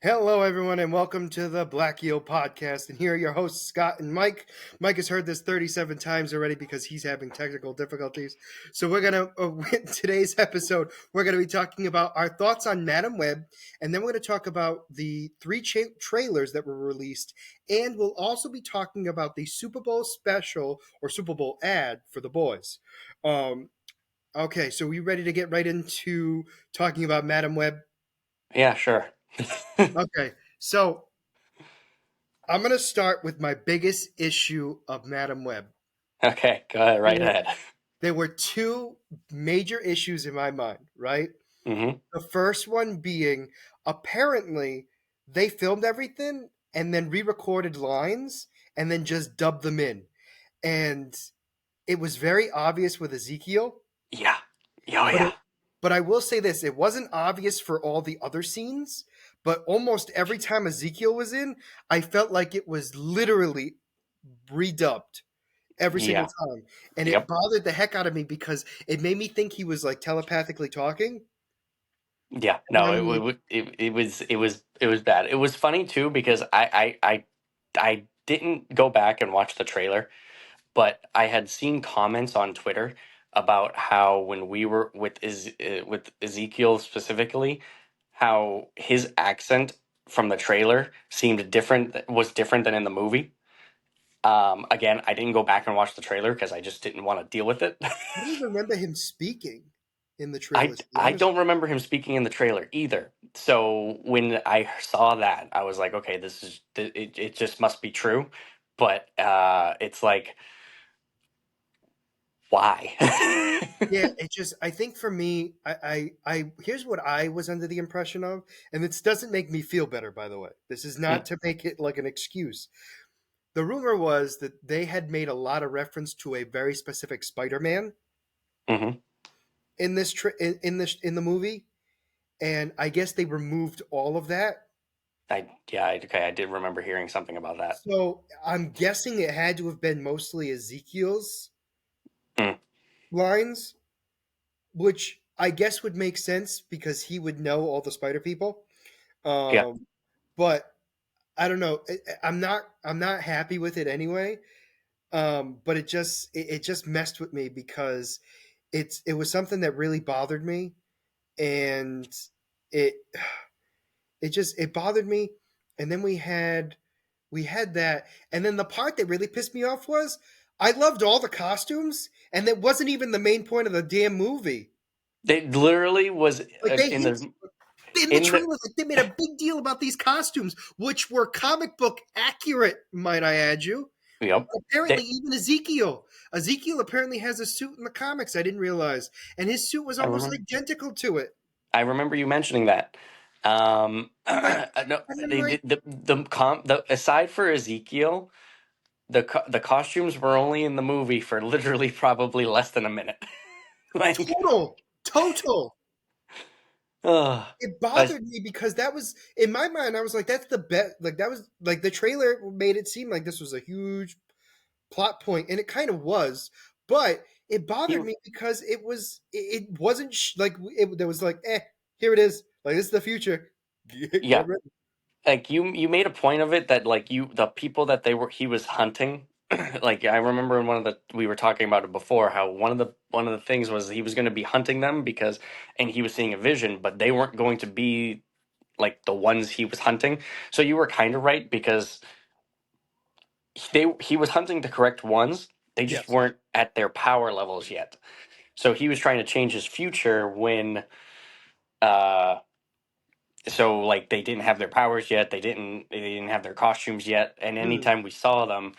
Hello, everyone, and welcome to the Black Eel Podcast. And here are your hosts, Scott and Mike. Mike has heard this 37 times already because he's having technical difficulties. So we're gonna in today's episode, we're gonna be talking about our thoughts on Madam Web, and then we're gonna talk about the three trailers that were released, and we'll also be talking about the Super Bowl special or Super Bowl ad for the boys. Okay, so we ready to get right into talking about Madam Web? Yeah, sure. Okay, so I'm going to start with my biggest issue of Madam Web. Okay, go ahead, right There, ahead. there were two major issues in my mind, right? hmm The first one being apparently they filmed everything and then re recorded lines and then just dubbed them in. And it was very obvious with Ezekiel, Yeah. Oh, but yeah. but I will say this, it wasn't obvious for all the other scenes, but almost every time Ezekiel was in, I felt like it was literally redubbed every single Yeah. time. And it Yep. bothered the heck out of me because it made me think he was like telepathically talking. Yeah. And No, I'm like, it was bad. It was funny too because I didn't go back and watch the trailer, but I had seen comments on Twitter about how when we were with Ezekiel specifically, how his accent from the trailer was different than in the movie. Again, I didn't go back and watch the trailer because I just didn't want to deal with it. I don't even remember him speaking in the I trailers, to be I honest. don't remember him speaking in the trailer either. So when I saw that, I was like, okay, it just must be true. But it's like, why? Yeah, it just I think for me, I here's what I was under the impression of, and this doesn't make me feel better, by the way. This is not to make it like an excuse. The rumor was that they had made a lot of reference to a very specific Spider-Man hmm in in the movie, and I guess they removed all of that. okay, I did remember hearing something about that. So I'm guessing it had to have been mostly Ezekiel's Mm, lines, which I guess would make sense because he would know all the spider people. yeah, But I don't know. I'm not happy with it anyway. But it just messed with me because it was something that really bothered me, and it it bothered me. And then we had that, and then the part that really pissed me off was I loved all the costumes, and that wasn't even the main point of the damn movie. it literally was Like they in hinted in the in the trailer, like they made a big deal about these costumes, which were comic book accurate, might I add you. yep. Apparently, even Ezekiel apparently has a suit in the comics. I didn't realize, and his suit was I almost remember. identical to it. I remember you mentioning that. I'm like, No, and I'm they like, did the aside for Ezekiel, the costumes were only in the movie for literally probably less than a minute. Like, total. ugh. It I- bothered me because that was in my mind. I was like, that's the best. Like that was like the trailer made it seem like this was a huge plot point, and it kind of was. But it bothered you me because it wasn't like there was like, here it is. Like this is the future. Get yeah, ready. like you made a point of it that like the people that he was hunting. Like I remember in one of the we were talking about it before how one of the things was he was going to be hunting them because and he was seeing a vision, but they weren't going to be like the ones he was hunting. So you were kind of right because he was hunting the correct ones. They just Yes. weren't at their power levels yet. So he was trying to change his future when uh so like they didn't have their powers yet, they didn't have their costumes yet, and Hmm. anytime we saw them,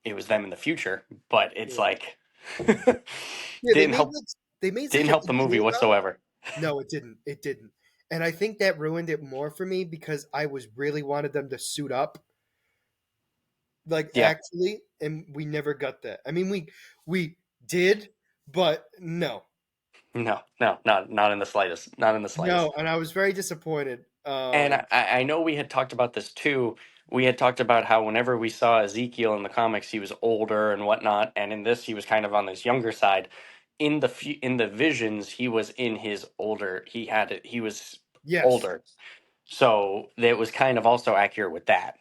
it was them in the future, but it's Yeah. like Yeah. didn't help They made didn't such a help the big movie deal about it. whatsoever. No, it didn't. It didn't. And I think that ruined it more for me because I was really wanted them to suit up, like Yeah. actually, and we never got that. I mean, we did, but no, No, no, not in the slightest. Not in the slightest. no, and I was very disappointed. And I know we had talked about this too. We had talked about how whenever we saw Ezekiel in the comics, he was older and whatnot, and in this, he was kind of on this younger side. In the visions, he was in his older. He was Yes, older. So it was kind of also accurate with that.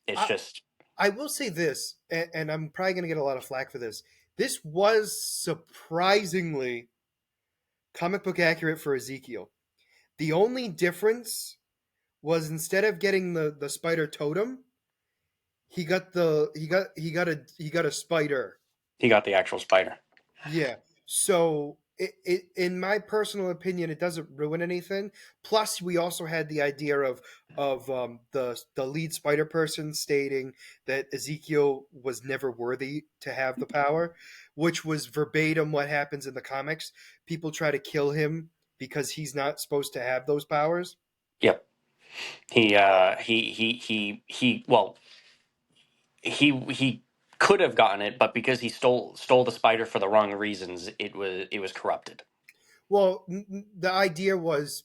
It's I, just I will say this, and I'm probably going to get a lot of flack for this. This was surprisingly comic book accurate for Ezekiel. The only difference was instead of getting the spider totem, he got a spider. he got the actual spider. Yeah. So in my personal opinion, it doesn't ruin anything. Plus, we also had the idea of the lead spider person stating that Ezekiel was never worthy to have the power, which was verbatim what happens in the comics. People try to kill him because he's not supposed to have those powers. Yep. He well, he could have gotten it, but because he stole the spider for the wrong reasons, it was corrupted. Well, the idea was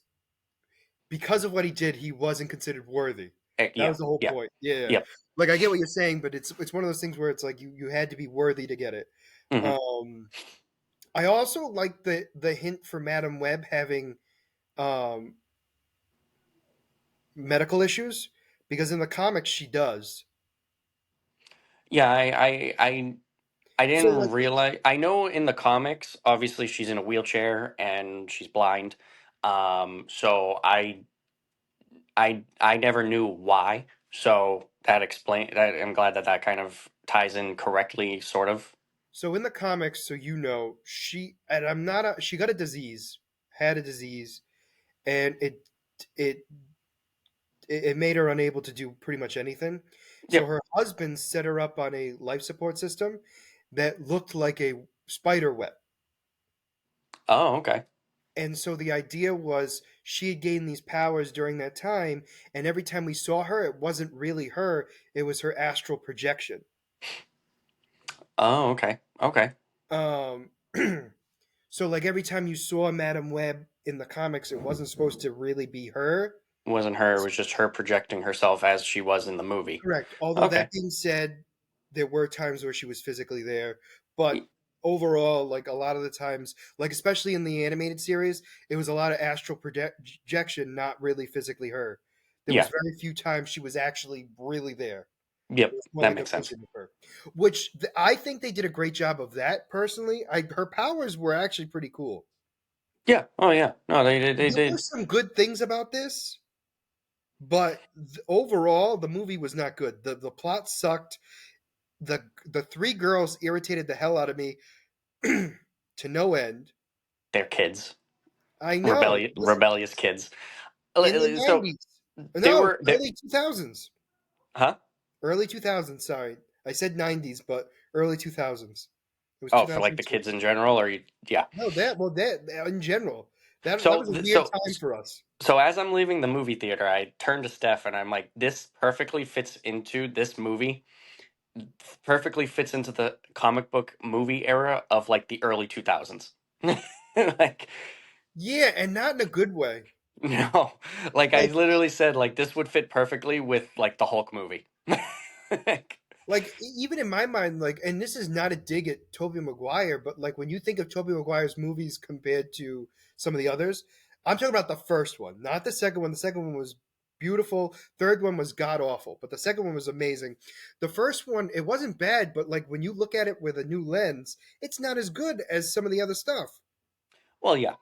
because of what he did, he wasn't considered worthy. That Yeah, was the whole yeah, point. Yeah. yep. Like I get what you're saying, but it's one of those things where it's like you had to be worthy to get it. Hmm. Um I also like the hint for Madam Web having um medical issues because in the comics she does. Yeah, I So didn't like realize. I know in the comics, obviously she's in a wheelchair and she's blind. So I never knew why. So that explain. That I'm glad that that kind of ties in correctly, sort of. so in the comics, so you know, she and I'm not a she got a disease, had a disease, and it it made her unable to do pretty much anything. So Yep. her husband set her up on a life support system that looked like a spider web. Oh, okay. And so the idea was she had gained these powers during that time, and every time we saw her, it wasn't really her, it was her astral projection. Oh, okay. Okay. Um, so, like, every time you saw Madam Web in the comics, it wasn't supposed to really be her. It wasn't her. It was just her projecting herself as she was in the movie. Correct. Although that Okay. being said, there were times where she was physically there, but overall, like a lot of the times, like especially in the animated series, it was a lot of astral projection, not really physically her. There was Yeah. very few times she was actually really there. It Yep. was more That like a makes sense. vision of her, which I think they did a great job of that. Personally, her powers were actually pretty cool. Yeah. Oh, yeah. No, they There were did. some good things about this, but overall, the movie was not good. The plot sucked. The three girls irritated the hell out of me to no end. They're kids. I know. Rebellious kids. In the So 90s. they No, were they, early 2000s. huh? Early 2000s, sorry. I said 90s, but early 2000s. It was Oh, for like the 2002. kids in general, or yeah. No, that in general. That So was a weird so time for us. so as I'm leaving the movie theater, I turn to Steph and I'm like, this perfectly fits into this movie. Perfectly fits into the comic book movie era of like the early 2000s. Like Yeah, and not in a good way. no, like I Like literally said, like this would fit perfectly with like the Hulk movie. Like, even in my mind, like, and this is not a dig at Tobey Maguire, but like when you think of Tobey Maguire's movies compared to some of the others, I'm talking about the first one, not the second one. The second one was beautiful. Third one was god awful, but the second one was amazing. The first one, it wasn't bad, but like when you look at it with a new lens, it's not as good as some of the other stuff. well, yeah,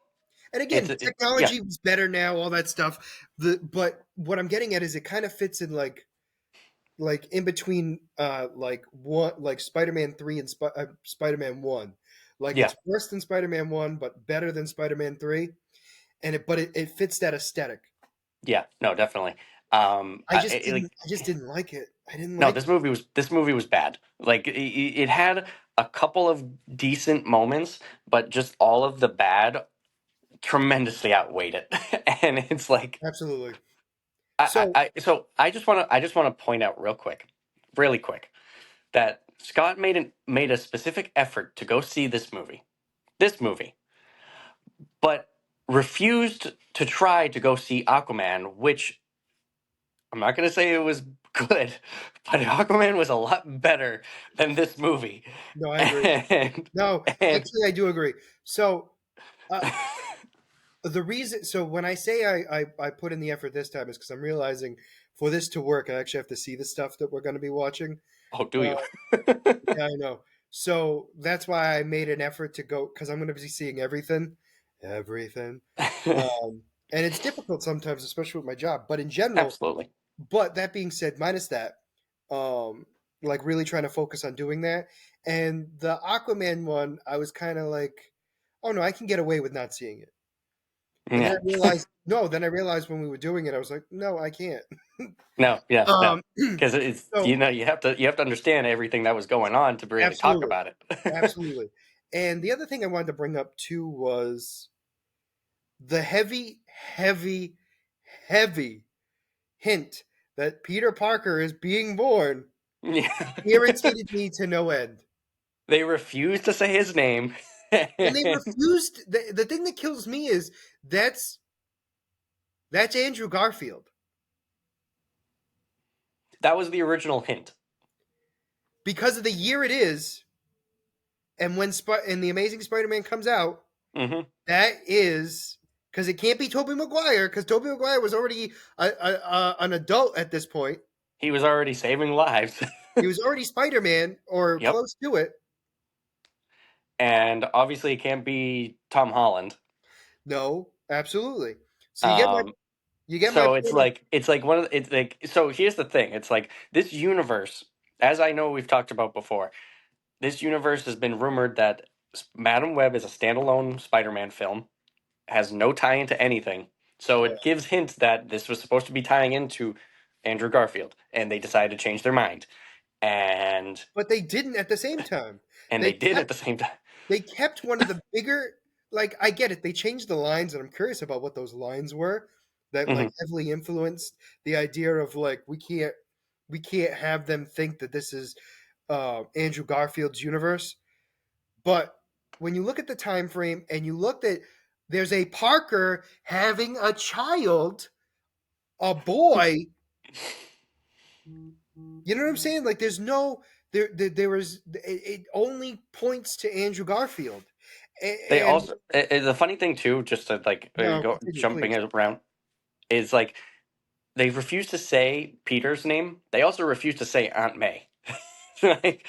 And again, yeah, technology is better now, all that stuff. But what I'm getting at is it kind of fits in like in between like one like Spider-Man 3 and Spider-Man 1. Like yeah, it's worse than Spider-Man 1 but better than Spider-Man 3 and it fits that aesthetic. yeah. No, definitely. Like I just didn't like it. I didn't no, like it. this movie was bad. Like it had a couple of decent moments, but just all of the bad tremendously outweighed it. And it's like Absolutely. So so I just want to point out real quick, really quick, that Scott made a specific effort to go see this movie, but refused to try to go see Aquaman, which I'm not going to say it was good, but Aquaman was a lot better than this movie. no, I agree. And No, and actually I do agree. So uh, The reason, so when I say I put in the effort this time is because I'm realizing for this to work, I actually have to see the stuff that we're going to be watching. Oh, do Uh, you? yeah, I know. So that's why I made an effort to go because I'm going to be seeing everything, everything, um, and it's difficult sometimes, especially with my job. But in general, Absolutely. but that being said, minus that, um, like really trying to focus on doing that, and the Aquaman one, I was kind of like, oh no, I can get away with not seeing it. And then Yeah. I realized, no, then I realized when we were doing it, I was like, no, I can't. No, yeah, no. Um, Because it's so you have to understand everything that was going on to really talk absolutely, about it. absolutely. And the other thing I wanted to bring up too was the heavy, heavy, heavy hint that Peter Parker is being born Yeah. irritated me to no end. They refuse to say his name. And they refused. The thing that kills me is that's that's Andrew Garfield That was the original hint. because of the year it is, and when and the Amazing Spider-Man comes out, Hmm. that is because it can't be Tobey Maguire because Tobey Maguire was already an adult at this point. He was already saving lives. He was already Spider-Man or Yep. close to it. And obviously it can't be Tom Holland. No, absolutely. So Um, you get my so point of it's like one of the, it's like so here's the thing. It's like this universe, as I know we've talked about before, this universe has been rumored that Madam Web is a standalone Spider-Man film, has no tie into anything. So it gives hints that this was supposed to be tying into Andrew Garfield, and they decided to change their mind. And but they didn't at the same time. they They did at kept the same time. they kept one of the bigger like I get it. They changed the lines and I'm curious about what those lines were that like Hmm. heavily influenced the idea of like we can't have them think that this is Andrew Garfield's universe. But when you look at the time frame and you look at there's a Parker having a child, a boy, you know what I'm saying? Like there's no there was it only points to Andrew Garfield. They And also the funny thing too, just to like no, go continue, jumping please. it around, is like they refuse to say Peter's name. They also refuse to say Aunt May. Like,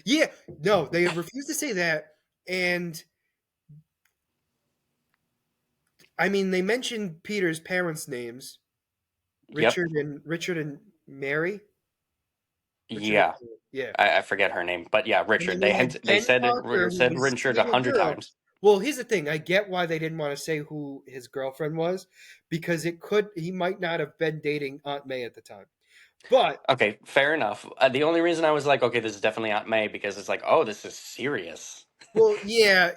Yeah, no, they refuse to say that. And I mean, they mentioned Peter's parents' names, yep, Richard and Mary. Richard and yeah. Mary, yeah. I forget her name, but yeah, And Richard. then they had They Ben said Parker, who said was Richard a seeing a hundred girl. times. Well, here's the thing. I get why they didn't want to say who his girlfriend was, because he might not have been dating Aunt May at the time. But Okay, fair enough. The only reason I was like, okay, this is definitely Aunt May because it's like, oh, this is serious. well, yeah,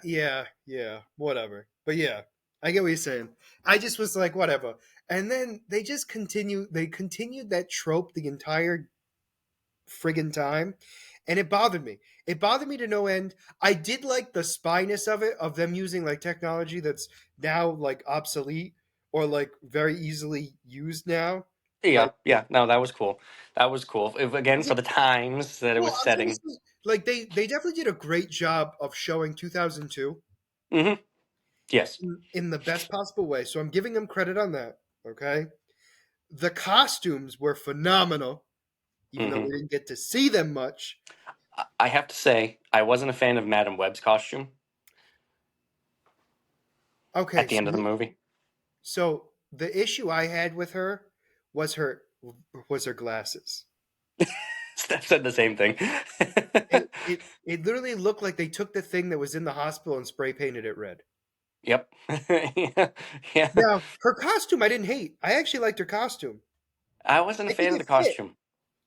whatever. But yeah, I get what you're saying. I just was like, whatever. And then they continued that trope the entire friggin' time. And it bothered me. It bothered me to no end. I did like the spyness of it, of them using like technology that's now like obsolete or like very easily used now. Like, Yeah, yeah. No, that was cool. That was cool. If, again, for the times that it well, was I'm trying to setting. say, like they definitely did a great job of showing 2002 Hmm. Yes. in the best possible way. So I'm giving them credit on that. Okay, the costumes were phenomenal, even though Hmm. we didn't get to see them much. I have to say, I wasn't a fan of Madam Web's costume Okay, at the end of the movie. so the issue I had with her was her was her glasses. Steph said the same thing. It literally looked like they took the thing that was in the hospital and spray painted it red. Yep. Yeah. Yeah. Now, her costume I didn't hate. I actually liked her costume. I wasn't a I think fan of it the fit. costume.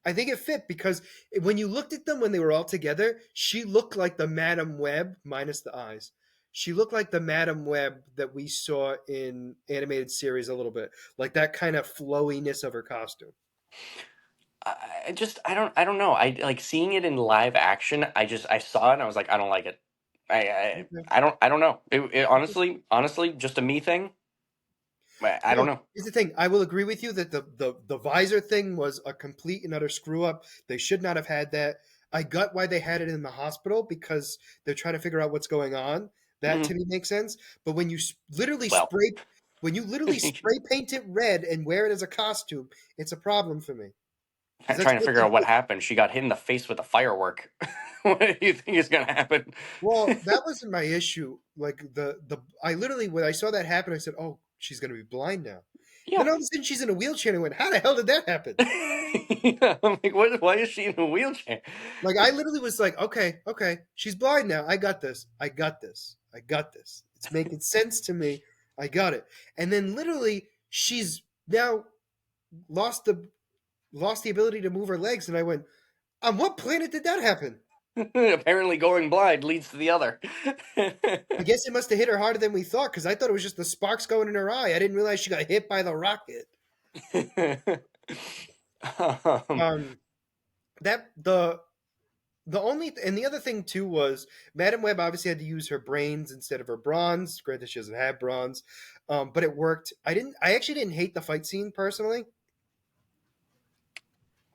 I think it fit because when you looked at them when they were all together, she looked like the Madam Web minus the eyes. She looked like the Madam Web that we saw in animated series a little bit, like that kind of flowiness of her costume. I don't know. I like seeing it in live action. I saw it and I was like, I don't like it. Okay. I don't know. Honestly, just a me thing. I don't No, know. here's the thing. I will agree with you that the visor thing was a complete and utter screw up. They should not have had that. I got why they had it in the hospital because they're trying to figure out what's going on. That Mhm. to me makes sense. But when you literally Well, spray paint it red and wear it as a costume, it's a problem for me because that's trying to what figure they out what did. happened. She got hit in the face with a firework. What do you think is gonna happen? Well, that wasn't my issue. Like the I literally when I saw that happen, I said, "Oh, she's gonna be blind now." Then Yeah. all of a sudden, she's in a wheelchair, and I went, "How the hell did that happen?" Yeah, I'm like, what? Why is she in a wheelchair? Like I literally was like, "Okay, okay, she's blind now. I got this. I got this. I got this. It's making sense to me. I got it." And then literally, she's now lost the lost the ability to move her legs, and I went, "On what planet did that happen?" Apparently, going blind leads to the other. I guess it must have hit her harder than we thought because I thought it was just the sparks going in her eye. I didn't realize she got hit by the rocket. um, Um, that the only and the other thing too was Madam Web obviously had to use her brains instead of her bronze. Granted, she doesn't have bronze, but it worked. I actually didn't hate the fight scene personally.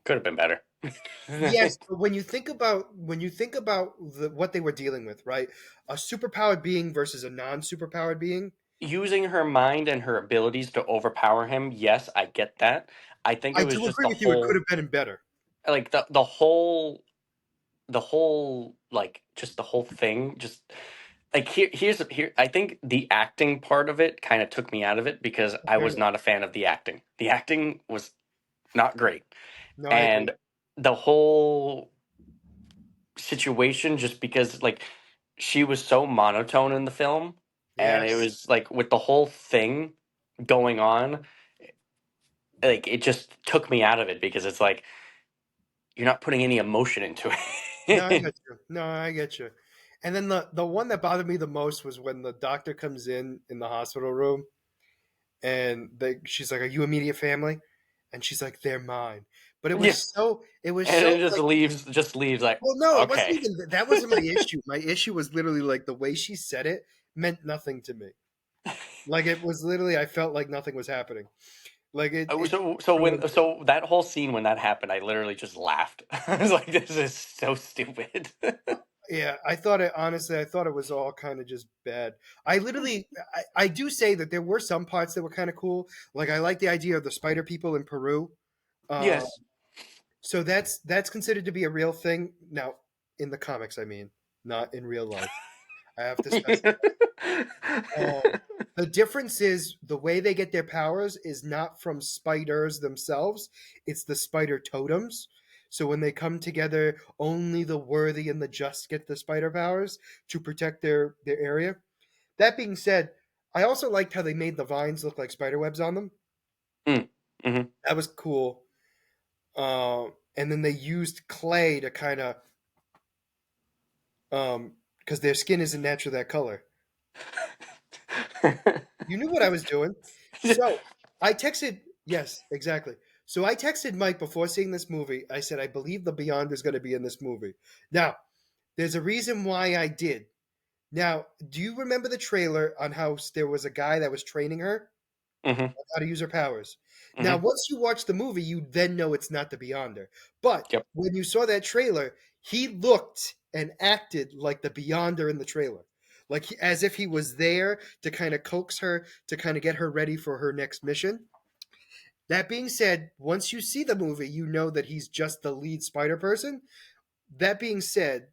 could have been better. Yes, but when you think about what they were dealing with, right? A superpowered being versus a non-superpowered being. Using her mind and her abilities to overpower him, yes, I get that. I think it I was do just agree the with you. It could whole, have been better. like the whole like just the whole thing just like here I think the acting part of it kind of took me out of it because I Fair was enough. not a fan of the acting. The acting was not great. No, I agree. And the whole situation just because like she was so monotone in the film and it Yes. was like with the whole thing going on like it just took me out of it because it's like you're not putting any emotion into No, I it. get you. No, I get you. And then the one that bothered me the most was when the doctor comes in the hospital room and she's like, "Are you immediate family?" And she's like, "They're mine." But Yeah, it was and so it just like, leaves like well, no, it wasn't okay. even that wasn't my issue. My issue was literally like the way she said it meant nothing to me. Like it was literally, I felt like nothing was happening. Like it ruined it. So that whole scene when that happened, I literally just laughed. I was like, "This is so stupid." Yeah, I thought it honestly. I thought it was all kind of just bad. I literally, I do say that there were some parts that were kind of cool. Like I like the idea of the spider people in Peru. Uh, Yes. so that's considered to be a real thing now in the comics. I mean, not in real life. I have to specify. The difference is the way they get their powers is not from spiders themselves; it's the spider totems. So when they come together, only the worthy and the just get the spider powers to protect their area. That being said, I also liked how they made the vines look like spider webs on them. Mm, mhm. That was cool. And then they used clay to kind of because their skin isn't naturally that color. You knew what I was doing. So I texted, yes, exactly. So I texted Mike before seeing this movie. I said, I believe the Beyond is going to be in this movie. Now, there's a reason why I did. Now, do you remember the trailer on how there was a guy that was training her Mhm, on how to use her powers? Now, mhm. once you watch the movie, you then know it's not the Beyonder. But Yep. when you saw that trailer, he looked and acted like the Beyonder in the trailer. Like as if he was there to kind of coax her to kind of get her ready for her next mission. That being said, once you see the movie, you know that he's just the lead spider person. That being said,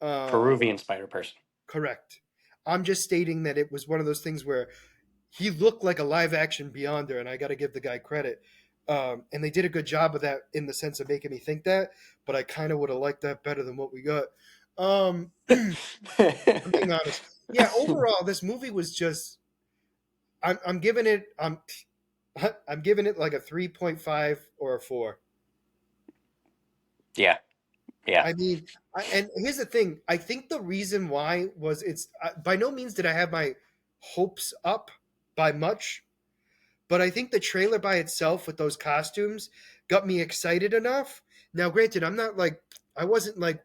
uh, Peruvian spider person. correct. I'm just stating that it was one of those things where he looked like a live action Beyonder, and I got to give the guy credit. And they did a good job of that in the sense of making me think that, but I kind of would have liked that better than what we got. I'm being honest. Yeah, overall, this movie was just. I'm giving it. I'm giving it like a 3.5 or a 4. Yeah, yeah. I mean, and here's the thing. I think the reason why was it's by no means did I have my hopes up by much, but I think the trailer by itself with those costumes got me excited enough. Now, granted, I wasn't like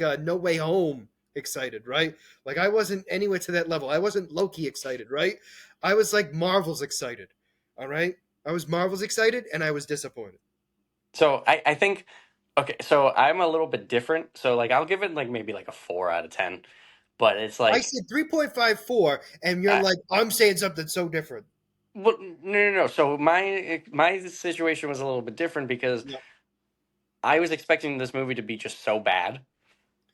No Way Home excited, right? Like I wasn't anywhere to that level. I wasn't Loki excited, right? I was like Marvel's excited. All right, I was Marvel's excited, and I was disappointed. So I think okay. So I'm a little bit different. So like I'll give it like maybe like a 4 out of 10. but it's I like, said 3.54, and you're uh, like, I'm saying something so different. well, no. So my situation was a little bit different because Yeah. I was expecting this movie to be just so bad,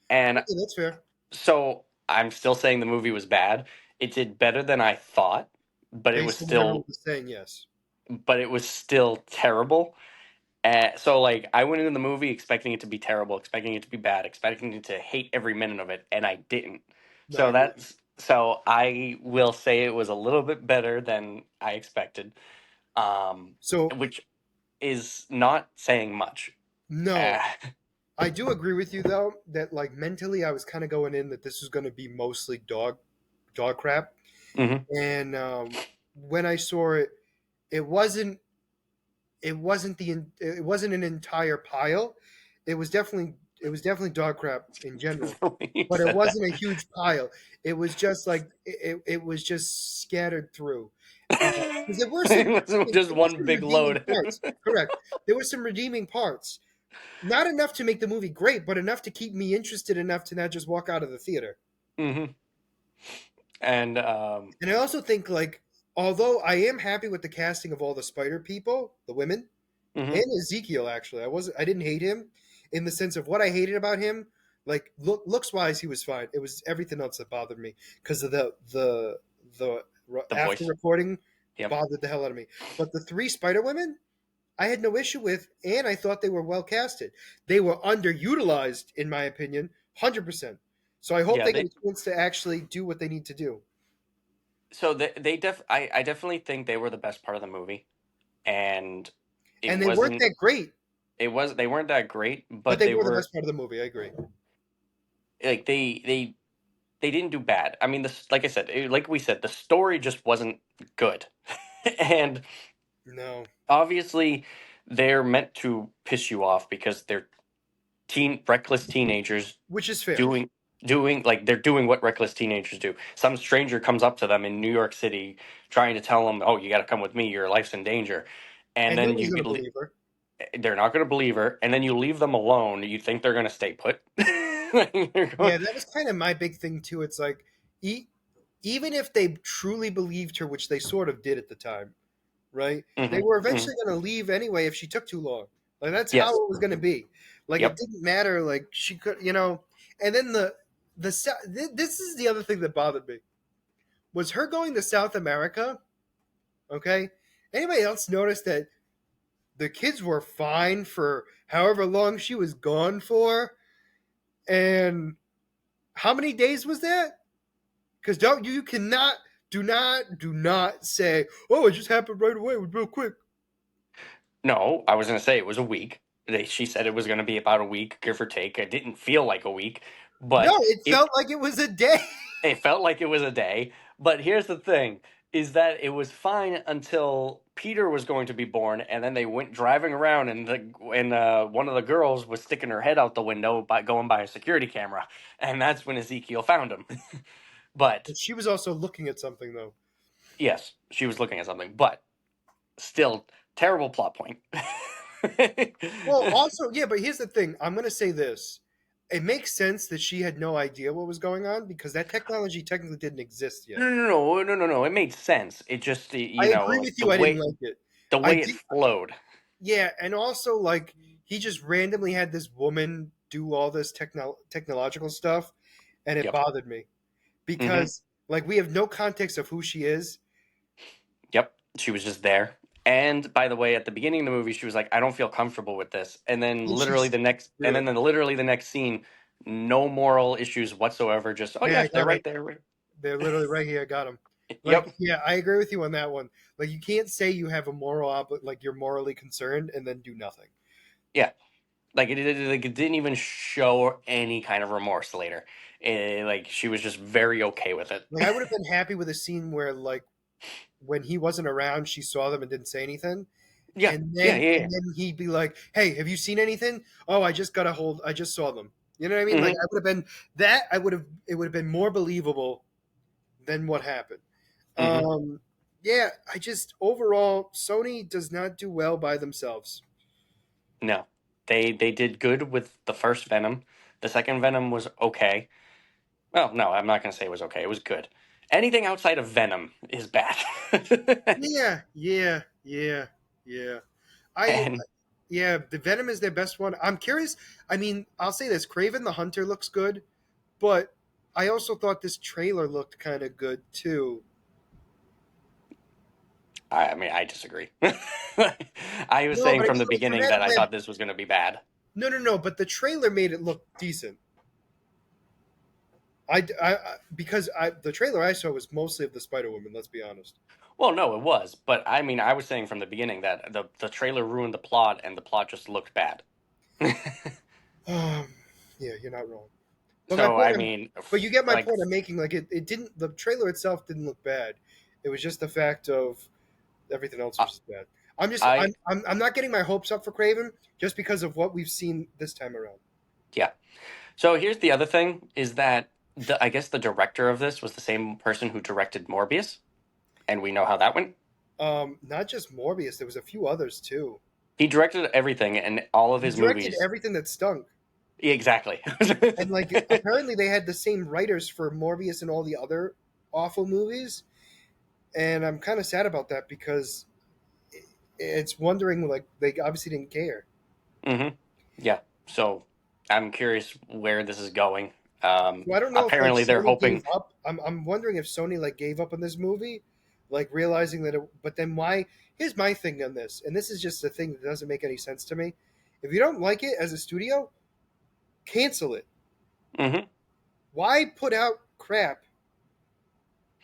and Okay, that's fair. so I'm still saying the movie was bad. It did better than I thought, but it was Based on what everyone still was saying, yes. terrible. So like I went into the movie expecting it to be terrible, expecting it to be bad, expecting it to hate every minute of it, and I didn't. No, I agree. So I will say it was a little bit better than I expected, um, So, which is not saying much. no, Uh, I do agree with you though that like mentally I was kind of going in that this was going to be mostly dog crap, mhm. and when I saw it, it wasn't it wasn't an entire pile. It was definitely dog crap in general, You but it said that. wasn't a huge pile. It was just like it was just scattered through. Because It was just there were one some big redeeming load. parts. Correct. There were some redeeming parts. Not enough to make the movie great, but enough to keep me interested enough to not just walk out of the theater. Hmm. And And I also think like although I am happy with the casting of all the spider people, the women, mhm. and Ezekiel actually. I didn't hate him in the sense of what I hated about him. Like looks wise, he was fine. It was everything else that bothered me because of the The after voice. recording Yep. bothered the hell out of me. But the three Spider Women, I had no issue with, and I thought they were well casted. They were underutilized, in my opinion, 100%. So I hope Yeah. they get a chance to actually do what they need to do. So I definitely think they were the best part of the movie, and it And they weren't wasn't that great, they weren't that great, but but they they were the were best part of the movie. I agree. like they didn't do bad. I mean, this like I said, like we said, the story just wasn't good, and No, obviously they're meant to piss you off because they're reckless teenagers which is fair. doing like they're doing what reckless teenagers do. Some stranger comes up to them in New York City trying to tell them, "Oh, you got to come with me. Your life's in danger." And And then nobody's going to believe her. they're not going to believe her, and then you leave them alone. You think they're going to stay put? Like, they're going, Yeah, that was kind of my big thing too. It's like, e- even if they truly believed her, which they sort of did at the time, right? They hmm were hmm eventually going to leave anyway if she took too long. Like that's how yes, it was going to be. Like it yep, didn't matter. Like she could. And then this is the other thing that bothered me was her going to South America. Okay, anybody else notice that the kids were fine for however long she was gone for, and how many days was that? Because don't you cannot do not say, oh, it just happened right away. It was real quick. no, I was going to say it was a week. She said it was going to be about a week, give or take. It didn't feel like a week, No, but it it felt like it was a day. it felt like it was a day. But here's the thing: is that it was fine until Peter was going to be born, and then they went driving around, and one of the girls was sticking her head out the window by going by a security camera, and that's when Ezekiel found him. But But she was also looking at something though. yes, she was looking at something, but still terrible plot point. Well, also, yeah, but here's the thing. I'm gonna say this. It makes sense that she had no idea what was going on because that technology technically didn't exist yet. No. It made sense. It just I you know agree like with you. I didn't like it. the I way it did. flowed. Yeah, and also like he just randomly had this woman do all this technological stuff, and it Yep. bothered me Hmm. because like we have no context of who she is. Yep, she was just there. And by the way, at the beginning of the movie, she was like, "I don't feel comfortable with this." And she threw it. literally the next scene, no moral issues whatsoever. Just, oh Yeah, I yeah, they're got it. right there. They're literally right here. I got them. Like, Yep, yeah, I agree with you on that one. Like, you can't say you have a like you're morally concerned and then do nothing. yeah. Like it didn't even show any kind of remorse later. Like she was just very okay with it. Like, I would have been happy with a scene where, like, when he wasn't around, she saw them and didn't say anything, Yeah, and yeah, then yeah, yeah. and then he'd be like, "Hey, have you seen anything? Oh, I just got a hold. I just saw them." You know what I mean? Like, Hmm. I would have been that. I would have. It would have been more believable than what happened. Hmm. Um, yeah, I just overall Sony does not do well by themselves. No, they did good with the first Venom. The second Venom was okay. Well, no, I'm not going to say it was okay. It was good. Anything outside of Venom is bad. Yeah, yeah, yeah, yeah. I And yeah, the Venom is their best one. I'm curious. I mean, I'll say this: Craven the Hunter looks good, but I also thought this trailer looked kind of good too. I mean, I disagree. I was No, saying but I from mean, the like for beginning that Madam I Web, thought this was going to be bad. no, no, no. But the trailer made it look decent. Because the trailer I saw was mostly of the Spider Woman. Let's be honest. Well, no, it was, but I mean, I was saying from the beginning that the trailer ruined the plot, and the plot just looked bad. Um, yeah, you're not wrong. But my So point, I mean, but you get my like, point I'm making. Like it didn't. The trailer itself didn't look bad. It was just the fact of everything else I, was just bad. I'm just I I'm not getting my hopes up for Craven just because of what we've seen this time around. yeah. So here's the other thing: is that I guess the director of this was the same person who directed Morbius, and we know how that went. Not just Morbius. There was a few others too. He directed everything and all of He his directed movies. everything that stunk. Yeah, exactly. And like apparently they had the same writers for Morbius and all the other awful movies. And I'm kind of sad about that because it's wondering like they obviously didn't care. hmm Yeah. So I'm curious where this is going. So I don't know if like Apparently, they're Sony gave hoping. up. I'm wondering if Sony like gave up on this movie, like realizing that. But then why? Here's my thing on this, and this is just a thing that doesn't make any sense to me. If you don't like it as a studio, cancel it. hmm Why put out crap?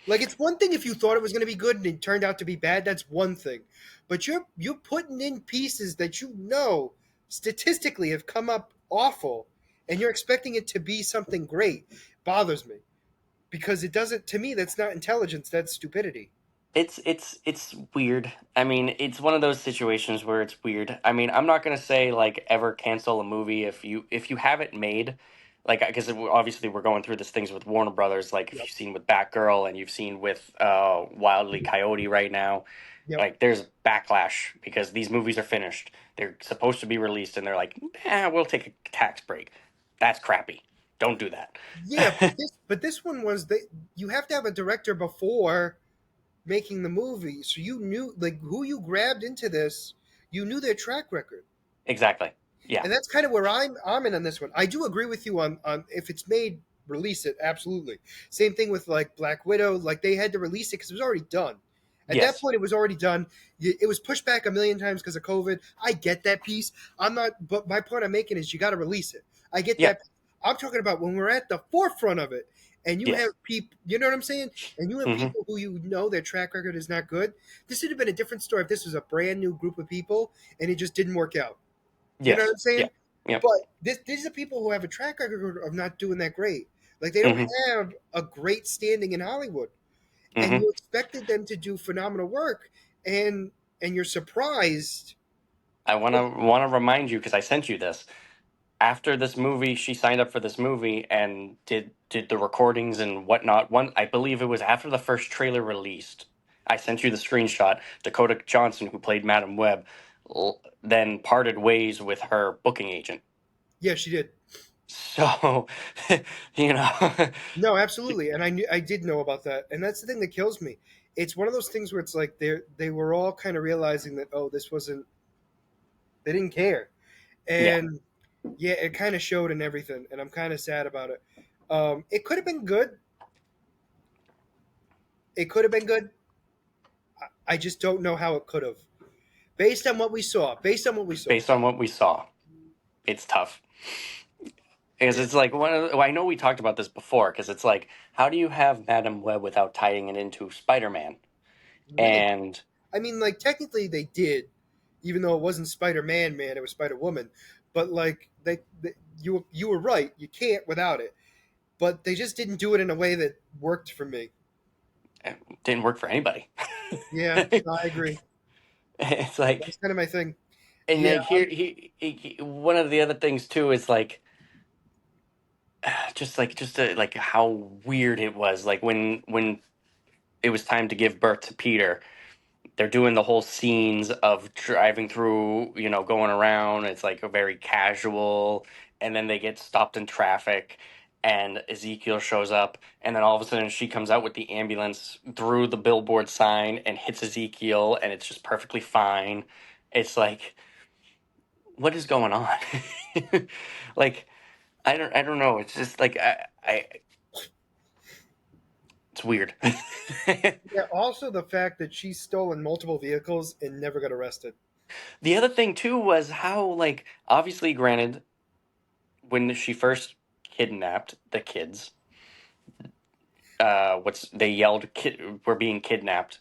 Like it's one thing if you thought it was going to be good and it turned out to be bad. That's one thing, but you're putting in pieces that you know statistically have come up awful, and you're expecting it to be something great. Bothers me because it doesn't. To me, that's not intelligence. That's stupidity. It's weird. I mean, it's one of those situations where it's weird. I mean, I'm not gonna say like ever cancel a movie if you have it made, like because obviously we're going through these things with Warner Brothers. Like if Yep. you've seen with Batgirl and you've seen with Wildly Coyote right now, Yep. like there's backlash because these movies are finished. They're supposed to be released, and they're like, we'll take a tax break. That's crappy. Don't do that. Yeah, but this one was that you have to have a director before making the movie, so you knew like who you grabbed into this. You knew their track record. Exactly. Yeah. And that's kind of where I'm in on this one. I do agree with you on if it's made, release it absolutely. Same thing with like Black Widow. Like they had to release it because it was already done. At that Yes. point, it was already done. It was pushed back a million times because of COVID. I get that piece. I'm not, but my point I'm making is you got to release it. I get Yep. that. I'm talking about when we're at the forefront of it, and you have Yes. people. You know what I'm saying? And you have hmm people who you know their track record is not good. This would have been a different story if this was a brand new group of people and it just didn't work out. You know what Yes. I'm saying? Yeah. Yep. But these are people who have a track record of not doing that great. Like they don't hmm have a great standing in Hollywood, and hmm you expected them to do phenomenal work, and you're surprised. I want to remind you because I sent you this. After this movie, she signed up for this movie and did the recordings and whatnot. One, I believe it was after the first trailer released. I sent you the screenshot. Dakota Johnson, who played Madam Web, then parted ways with her booking agent. Yeah, she did. So, you know, No, absolutely, and I did know about that, and that's the thing that kills me. It's one of those things where it's like they were all kind of realizing that this wasn't, they didn't care, yeah, and yeah, it kind of showed in everything, and I'm kind of sad about it. It could have been good. It could have been good. I just don't know how it could have. Based on what we saw. Based on what we saw. based on what we saw, it's tough. Because it's like well, I know we talked about this before. Because it's like, how do you have Madam Web without tying it into Spider-Man? Well, And I mean, like technically they did, even though it wasn't Spider Man, man, it was Spider Woman. But like you were right. You can't without it. But they just didn't do it in a way that worked for me. it didn't work for anybody. Yeah, no, I agree. It's That's like, kind of my thing. and Yeah, like here, one of the other things too is like, like how weird it was. Like when it was time to give birth to Peter, they're doing the whole scenes of driving through, going around. It's like a very casual, and then they get stopped in traffic, and Ezekiel shows up, and then all of a sudden she comes out with the ambulance through the billboard sign and hits Ezekiel, and it's just perfectly fine. It's like, what is going on? Like, I don't know. It's just like it's weird. Yeah. Also, the fact that she stolen multiple vehicles and never got arrested. The other thing too was how, like, obviously, granted, when she first kidnapped the kids, they yelled, "We're being kidnapped."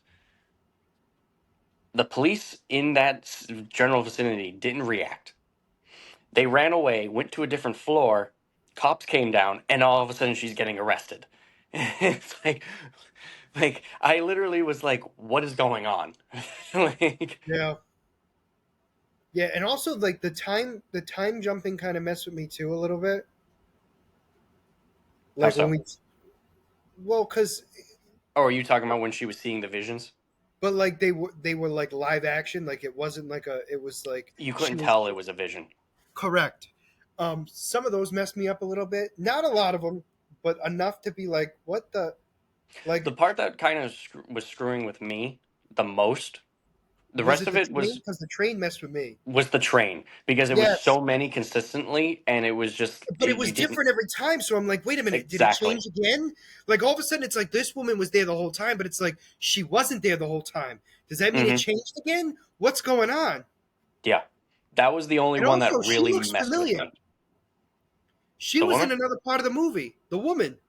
The police in that general vicinity didn't react. They ran away, went to a different floor. Cops came down, and all of a sudden, she's getting arrested. It's like I literally was like, "What is going on?" Like, Yeah. Yeah, and also like the time jumping kind of messed with me too a little bit. how Like when so? we, well, because Oh, are you talking about when she was seeing the visions? but like they were like live action. Like it wasn't like a. It was like You she couldn't was tell it was a vision. correct. Some of those messed me up a little bit. Not a lot of them, but enough to be like, what the The like. part that kind of was screwing with me the most, the Was rest it of the it train? Because the train messed with me. was the train, because it was Yes, so many consistently, and it was just but it you was didn't different every time. So I'm like, wait a minute, did it exactly. change again? Like all of a sudden, it's like this woman was there the whole time, but it's like she wasn't there the whole time. Does that mean it Hmm. changed again? What's going on? Yeah, that was the only And one that also, she really looks messed with familiar. me. She The was in woman? another part of the movie. The woman.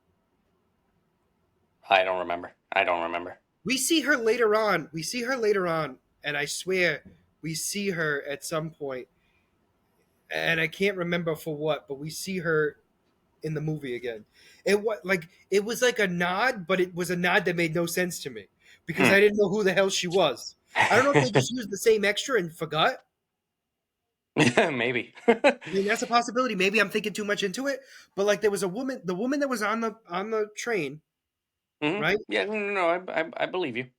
I don't remember. I don't remember. We see her later on. We see her later on, and I swear we see her at some point, and I can't remember for what, but we see her in the movie again. It was like a nod, but it was a nod that made no sense to me because Hmm. I didn't know who the hell she was. I don't know if they just used the same extra and forgot. Maybe. I mean, that's a possibility. Maybe I'm thinking too much into it. But like, there was a woman, the woman that was on the train, Hmm. right? Yeah, no, no, no. I believe you.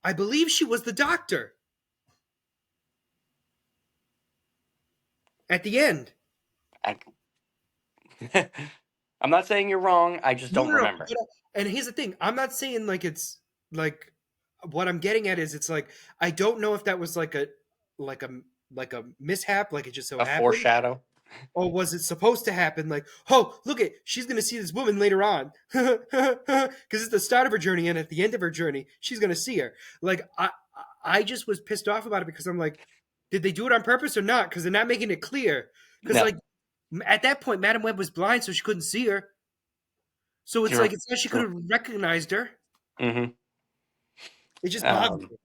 I believe she was the doctor at the end. I, I'm not saying you're wrong. I just No, don't no, no. remember. And here's the thing: I'm not saying like it's like what I'm getting at is it's like I don't know if that was like a like a mishap, like it just so A happened, foreshadow. or was it supposed to happen? Like, oh, look it, she's gonna see this woman later on because it's the start of her journey, and at the end of her journey, she's gonna see her. Like, I just was pissed off about it because I'm like, did they do it on purpose or not? Because they're not making it clear. Because No, like at that point, Madam Web was blind, so she couldn't see her. So it's true, like it's not she could true. have recognized her. Hmm. It just bothered Um, me.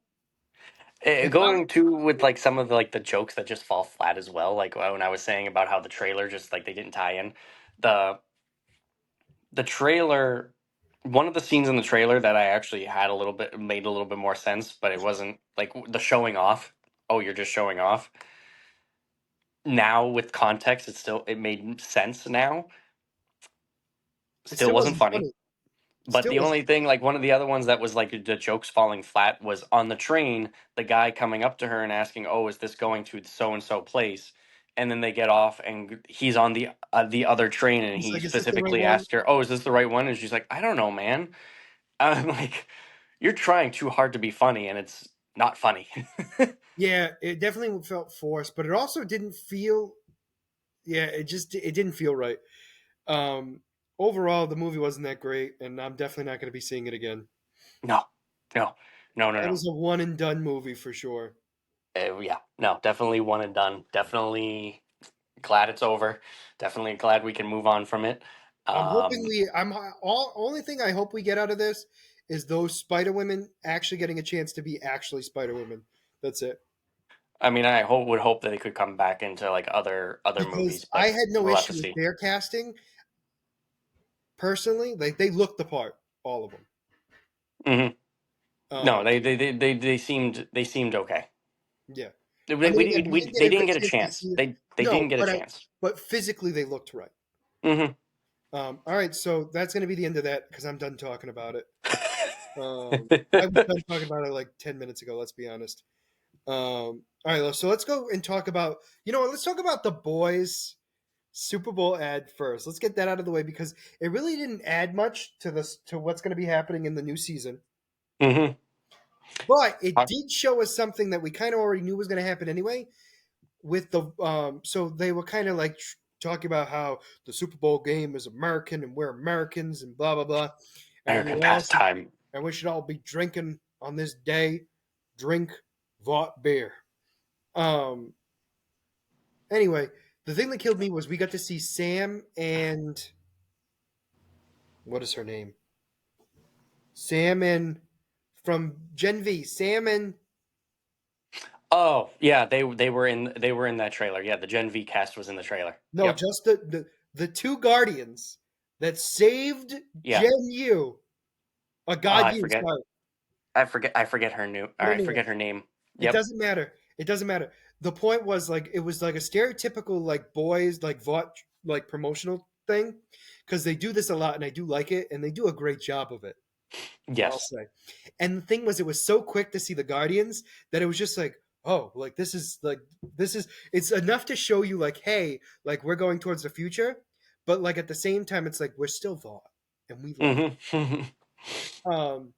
It bothered Going to with like some of the jokes that just fall flat as well. Like when I was saying about how the trailer just like they didn't tie in the the trailer. One of the scenes in the trailer that I actually had a little bit made a little bit more sense, but it wasn't like the showing off. Oh, you're just showing off. Now with context, it made sense now. it Still still wasn't wasn't funny. funny. It But still the wasn't only thing, like one of the other ones that was like the jokes falling flat was on the train, the guy coming up to her and asking, "Oh, is this going to so and so place?" And then they get off, and he's on the other train, and He's he like, is this the right specifically one? asked her, "Oh, is this the right one?" And she's like, "I don't know, man." I'm like, "You're trying too hard to be funny, and it's not funny." Yeah, it definitely felt forced, but it also didn't feel. Yeah, it didn't feel right. Um, Overall, the movie wasn't that great, and I'm definitely not going to be seeing it again. No, no, no, no, That no. was a one and done movie for sure. Yeah, no, definitely one and done. Definitely glad it's over. Definitely glad we can move on from it. I'm hoping Um, we. I'm all only thing I hope we get out of this is those Spider Women actually getting a chance to be actually Spider Women. That's it. I mean, would hope that they could come back into like other Because movies, I but had no we'll have to issue with see. their casting personally. Like they looked the part, all of them. Hmm. No, Um, they seemed okay. yeah. I mean, again, we didn't get They a didn't good get a chance to chance. see it. They didn't No, get a but chance. physically they looked right. Hmm. All right, so that's going to be the end of that because I'm done talking about it. I was done talking about it like 10 minutes ago. Let's be honest. All right, so let's go and talk about. You know what? Let's talk about the boys Super Bowl ad first. Let's get that out of the way because it really didn't add much to what's going to be happening in the new season. Mm-hmm. But it did show us something that we kind of already knew was going to happen anyway. With the so they were kind of like talking about how the Super Bowl game is American and we're Americans and blah blah blah, and American pastime. we should all be drinking on this day, drink Vought beer. Um. Anyway, the thing that killed me was we got to see Sam and what is her name? Sam and from Gen V. Sam and Oh yeah, they were in that trailer. Yeah, the Gen V cast was in the trailer. no, Yep. just the two Guardians that saved Yeah. Gen U. Oh, God, I you forget. sorry. I forget her new. Or No, I no, no. forget her name. It Yep. doesn't matter. It doesn't matter. The point was like it was like a stereotypical like boys like Vought like promotional thing because they do this a lot and I do like it and they do a great job of it. I'll Yes. say. And the thing was, it was so quick to see the Guardians that it was just like, oh, like this is it's enough to show you like, hey, like we're going towards the future, but like at the same time, it's like we're still Vought and we love Mm-hmm. it.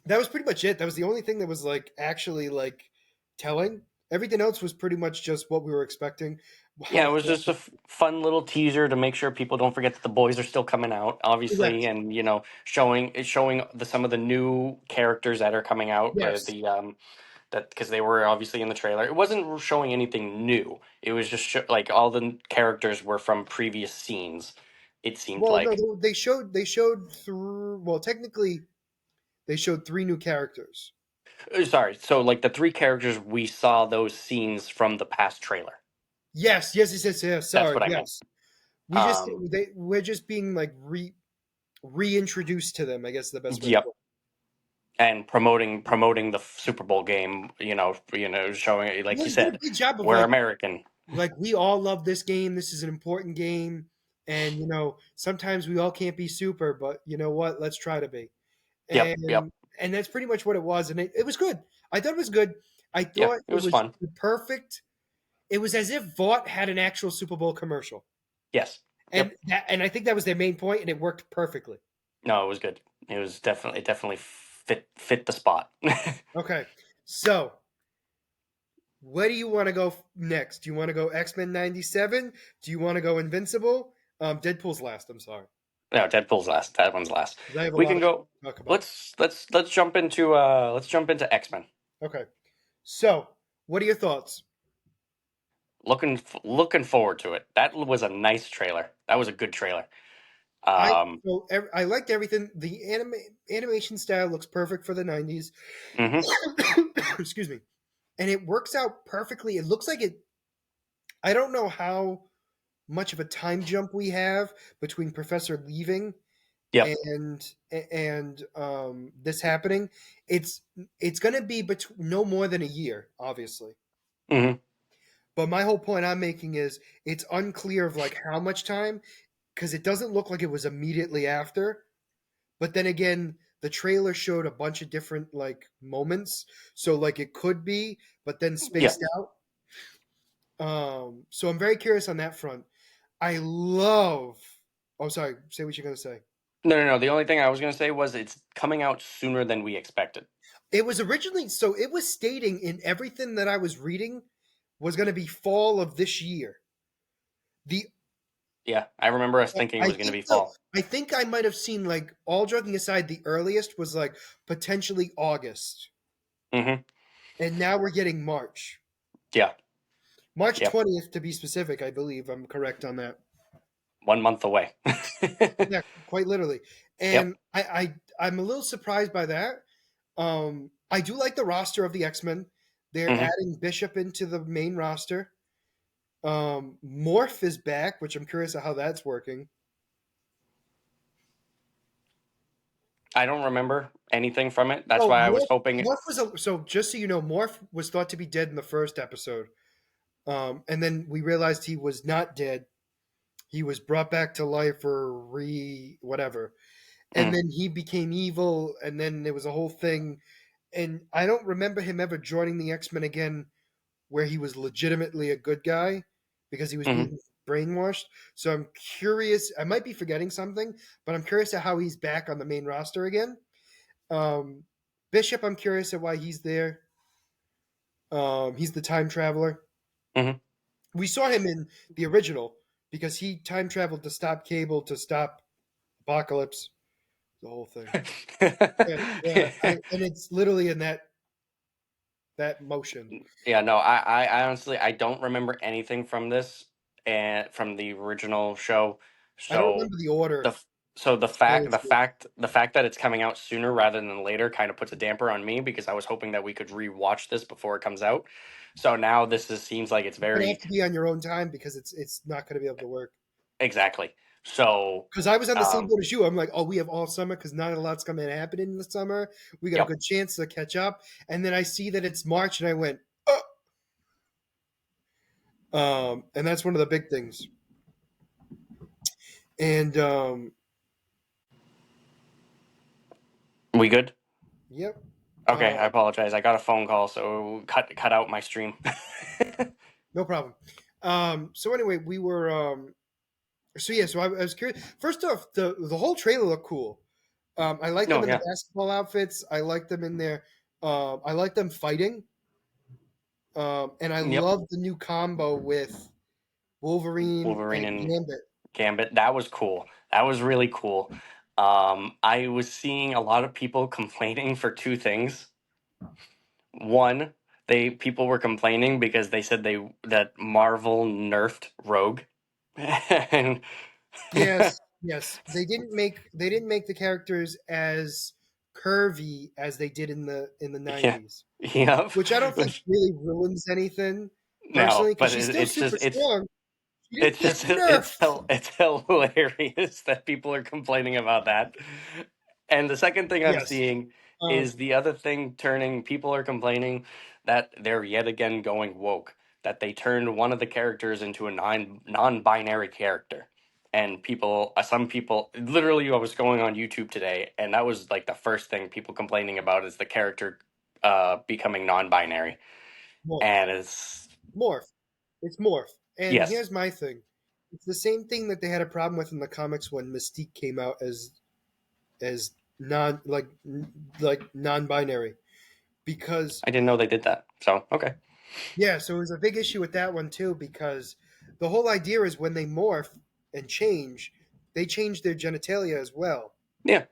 That was pretty much it. That was the only thing that was like actually like telling. Everything else was pretty much just what we were expecting. Yeah, How it was just a fun little teaser to make sure people don't forget that the boys are still coming out, obviously, correct? and showing some of the new characters that are coming out. Yes. The that because they were obviously in the trailer. It wasn't showing anything new. It was just like all the characters were from previous scenes. It seemed Well, no, like. they showed through. Well, technically, they showed three new characters. Sorry, so like the three characters we saw those scenes from the past trailer. Yes, yes, yes, yes, yes. That's Sorry, what I meant. yes. We just Um, we're just being like reintroduced to them. I guess is the best way to yep. put And promoting the Super Bowl game, showing it. like Yeah, you they did a said, great job of we're American. like we all love this game. This is an important game, and sometimes we all can't be super, but you know what? Let's try to be. Yep, yep, And that's pretty much what it was, and it was good. I thought it was good. I yeah. thought It it was was fun. perfect. It was as if Vought had an actual Super Bowl commercial, Yes. and Yep. and I think that was their main point, and it worked perfectly. No, it was good. It definitely fit the spot. Okay, so where do you want to go next? Do you want to go X-Men 97? Do you want to go Invincible? Deadpool's last. I'm sorry, No, Deadpool's last. That one's last. 'cause I have a We lot can of shit go. to talk about. Let's jump into X-Men. Okay, so what are your thoughts? Looking forward to it. That was a nice trailer. That was a good trailer. I Um, I liked everything. The animation style looks perfect for the 90s. mhm. Excuse me. And it works out perfectly. It looks like it. I don't know how much of a time jump we have between Professor leaving Yep. and this happening. It's it's going to be no more than a year, obviously. Hmm. But my whole point I'm making is it's unclear of like how much time because it doesn't look like it was immediately after. But then again, the trailer showed a bunch of different like moments, so like it could be, but then Yeah. spaced out. So I'm very curious on that front. I love. Oh, sorry. Say what you're gonna say. No, no, no. The only thing I was going to say was it's coming out sooner than we expected. It was originally so it was stating in everything that I was reading was going to be fall of this year. The Yeah, I remember us thinking it I was going to think be the fall. I think I might have seen like all joking aside, the earliest was like potentially August, Hmm. and now we're getting March. Yeah. March Yep. 20th to be specific. I believe I'm correct on that. 1 month away. Yeah, quite literally. Yep. And I'm a little surprised by that. I do like the roster of the X-Men. They're Hmm. adding Bishop into the main roster. Morph is back, which I'm curious of how that's working. I don't remember anything from it. That's Oh, why I was hoping. So just so you know, Morph was thought to be dead in the first episode. And then we realized he was not dead. He was brought back to life or whatever. And Mm, then he became evil, and then there was a whole thing. And I don't remember him ever joining the X-Men again where he was legitimately a good guy because he was mhm. being brainwashed. So I'm curious. I might be forgetting something, but I'm curious at how he's back on the main roster again. Um, Bishop, I'm curious at why he's there. He's the time traveler. Hmm. We saw him in the original because he time traveled to stop Cable, to stop Apocalypse, the whole thing. And it's literally in that motion. Yeah, no, I honestly I don't remember anything from this and from the original show. I don't So remember the order. the so the fact the Honestly. fact the fact that it's coming out sooner rather than later kind of puts a damper on me because I was hoping that we could rewatch this before it comes out. So now seems like it's It's gonna have very to be on your own time because it's not gonna be able to work. exactly. So Because I was on the same um boat as you. I'm like, oh, we have all summer because not a lot's gonna happen in the summer. We got a yep. good chance to catch up. And then I see that it's March, and I went, and that's one of the big things. And We good? yep, Okay, uh, I apologize. I got a phone call, so cut out my stream. no problem. So anyway, we were so yeah, so I was curious. First off, the whole trailer looked cool. I like them No, in the yeah. basketball outfits. I like them in their. I like them fighting. And I Yep. love the new combo with Wolverine Wolverine and and Gambit. Gambit. That was cool. That was really cool. I was seeing a lot of people complaining for two things. One, they people were complaining because they said that Marvel nerfed Rogue, and Yes, yes. They didn't make the characters as curvy as they did in the yeah, 90s, yep. which I don't think Which really ruins anything no, personally because but she's still it's just super strong. She didn't it's get just nerfed. it's hilarious that people are complaining about that. And the second thing I'm Yes. seeing Um, is the other thing turning. People are complaining that they're yet again going woke. That they turned one of the characters into a non-binary character, and some people, literally, I was going on YouTube today, and that was like the first thing people complaining about is the character becoming non-binary, morph. and it's Morph. It's morph. And yes, here's my thing. It's the same thing that they had a problem with in the comics when Mystique came out as non like non-binary because I didn't know they did that. So okay, yeah, so it was a big issue with that one too because the whole idea is when they morph and change, they change their genitalia as well. yeah,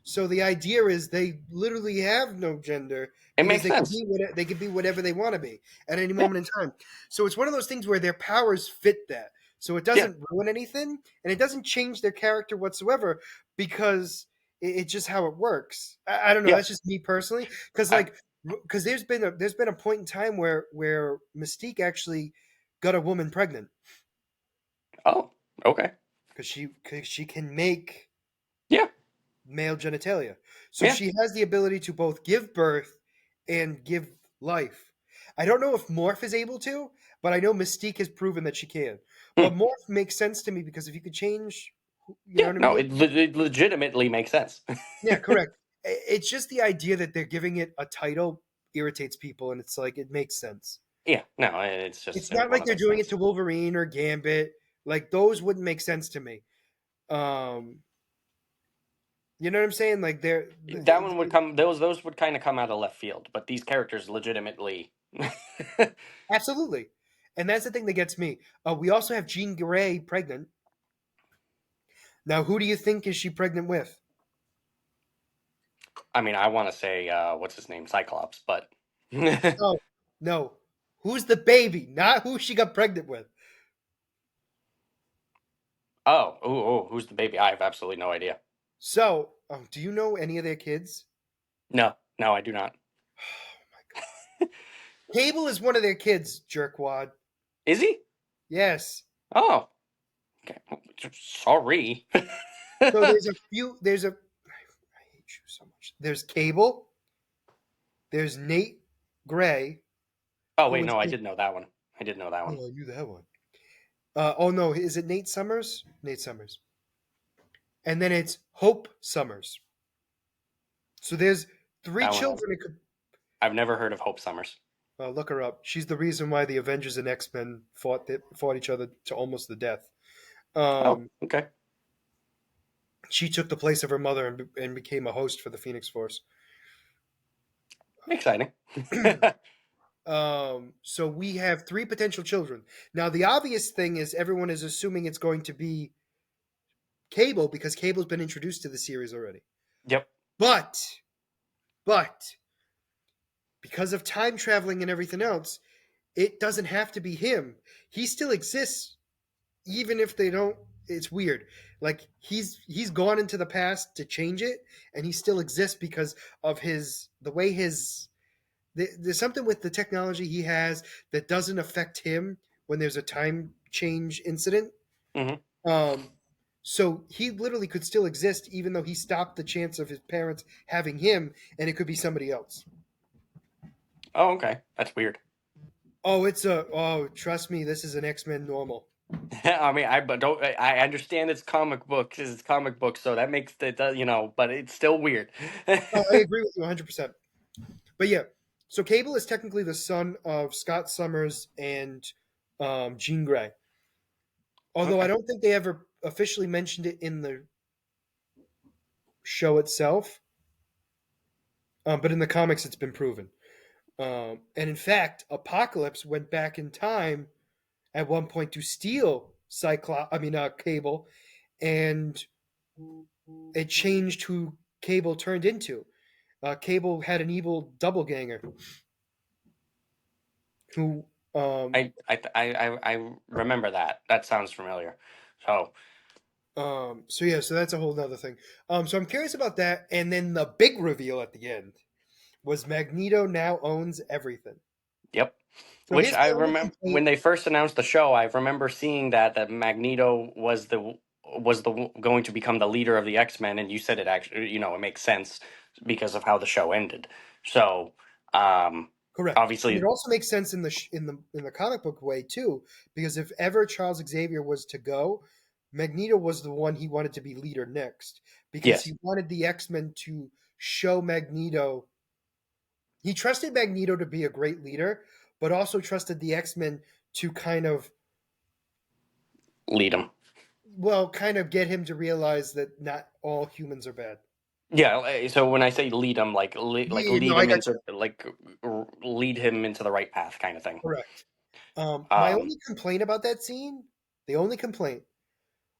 So the idea is they literally have no gender it because makes they could sense. be they could be whatever they want to be at any Yeah, moment in time. So it's one of those things where their powers fit that. So it yeah, doesn't ruin anything and it doesn't change their character whatsoever because it's just how it works. I don't know. yeah. That's just me personally because I, because there's been a point in time where Mystique actually got a woman pregnant oh, okay, because she can make yeah, male genitalia. So yeah. she has the ability to both give birth and give life. I don't know if Morph is able to, but I know Mystique has proven that she can. Hmm. But Morph makes sense to me because if you could change, you know Yeah, what I no, mean? it legitimately makes sense. Yeah, correct. It's just the idea that they're giving it a title irritates people, and it's like it makes sense. Yeah, no, it's just It's not one like of they're those doing it things. to Wolverine or Gambit. Like those wouldn't make sense to me. Um, you know what I'm saying? Like they're That one would come; those would kind of come out of left field, but these characters legitimately. absolutely. And that's the thing that gets me. We also have Jean Grey pregnant. Now, who do you think is she pregnant with? I mean, I want to say what's his name, Cyclops, but No, no. Who's the baby? Not who she got pregnant with. oh, who's the baby? I have absolutely no idea. So, do you know any of their kids? No, no, I do not. Oh my god. Cable is one of their kids, jerkwad. Is he? Yes. Oh, okay. Sorry. So there's a few. I hate you so much. There's Cable. There's Nate Gray, Oh who wait, is. no, I did know that one. I did know that one. Oh, I knew that one. Oh no, is it Nate Summers? Nate Summers. And then it's Hope Summers. So there's three That one children. It could I've never heard of Hope Summers. Look her up. She's the reason why the Avengers and X-Men fought each other to almost the death. Oh, Um, okay. she took the place of her mother and became a host for the Phoenix Force. Exciting. So we have three potential children. Now, the obvious thing is everyone is assuming it's going to be Cable because Cable's been introduced to the series already. Yep. But, but because of time traveling and everything else, it doesn't have to be him. He still exists, even if they don't. It's weird. Like he's gone into the past to change it, and he still exists because of the way his. There's something with the technology he has that doesn't affect him when there's a time change incident. Hmm. Um, so he literally could still exist, even though he stopped the chance of his parents having him, and it could be somebody else. Oh, okay. That's weird. Trust me, this is an X-Men normal. I mean, I understand it's comic books. It's comic books, so that makes it, but it's still weird. Oh, I agree with you 100%. But yeah, so Cable is technically the son of Scott Summers and Jean Grey. Although I Okay. don't think they ever officially mentioned it in the show itself, but in the comics it's been proven. And in fact, Apocalypse went back in time at one point to steal Cable, and it changed who Cable turned into. Cable had an evil doppelganger who I remember that. That sounds familiar. So, so yeah, so that's a whole nother thing. So I'm curious about that. And then the big reveal at the end was Magneto now owns everything. yep. So Which here's I my only remember when complaint. they first announced the show. I remember seeing that Magneto was going to become the leader of the X-Men, and you said it actually, it makes sense because of how the show ended. So, Correct. And it obviously, also makes sense in the comic book way too, because if ever Charles Xavier was to go, Magneto was the one he wanted to be leader next, because yes, he wanted the X-Men to show Magneto. He trusted Magneto to be a great leader, but also trusted the X-Men to lead him. kind of get him to realize that not all humans are bad. Yeah, so when I say lead him, Yeah, no, lead I him got into you. lead him into the right path, kind of thing. Correct. My Um, only complaint about that scene, the only complaint,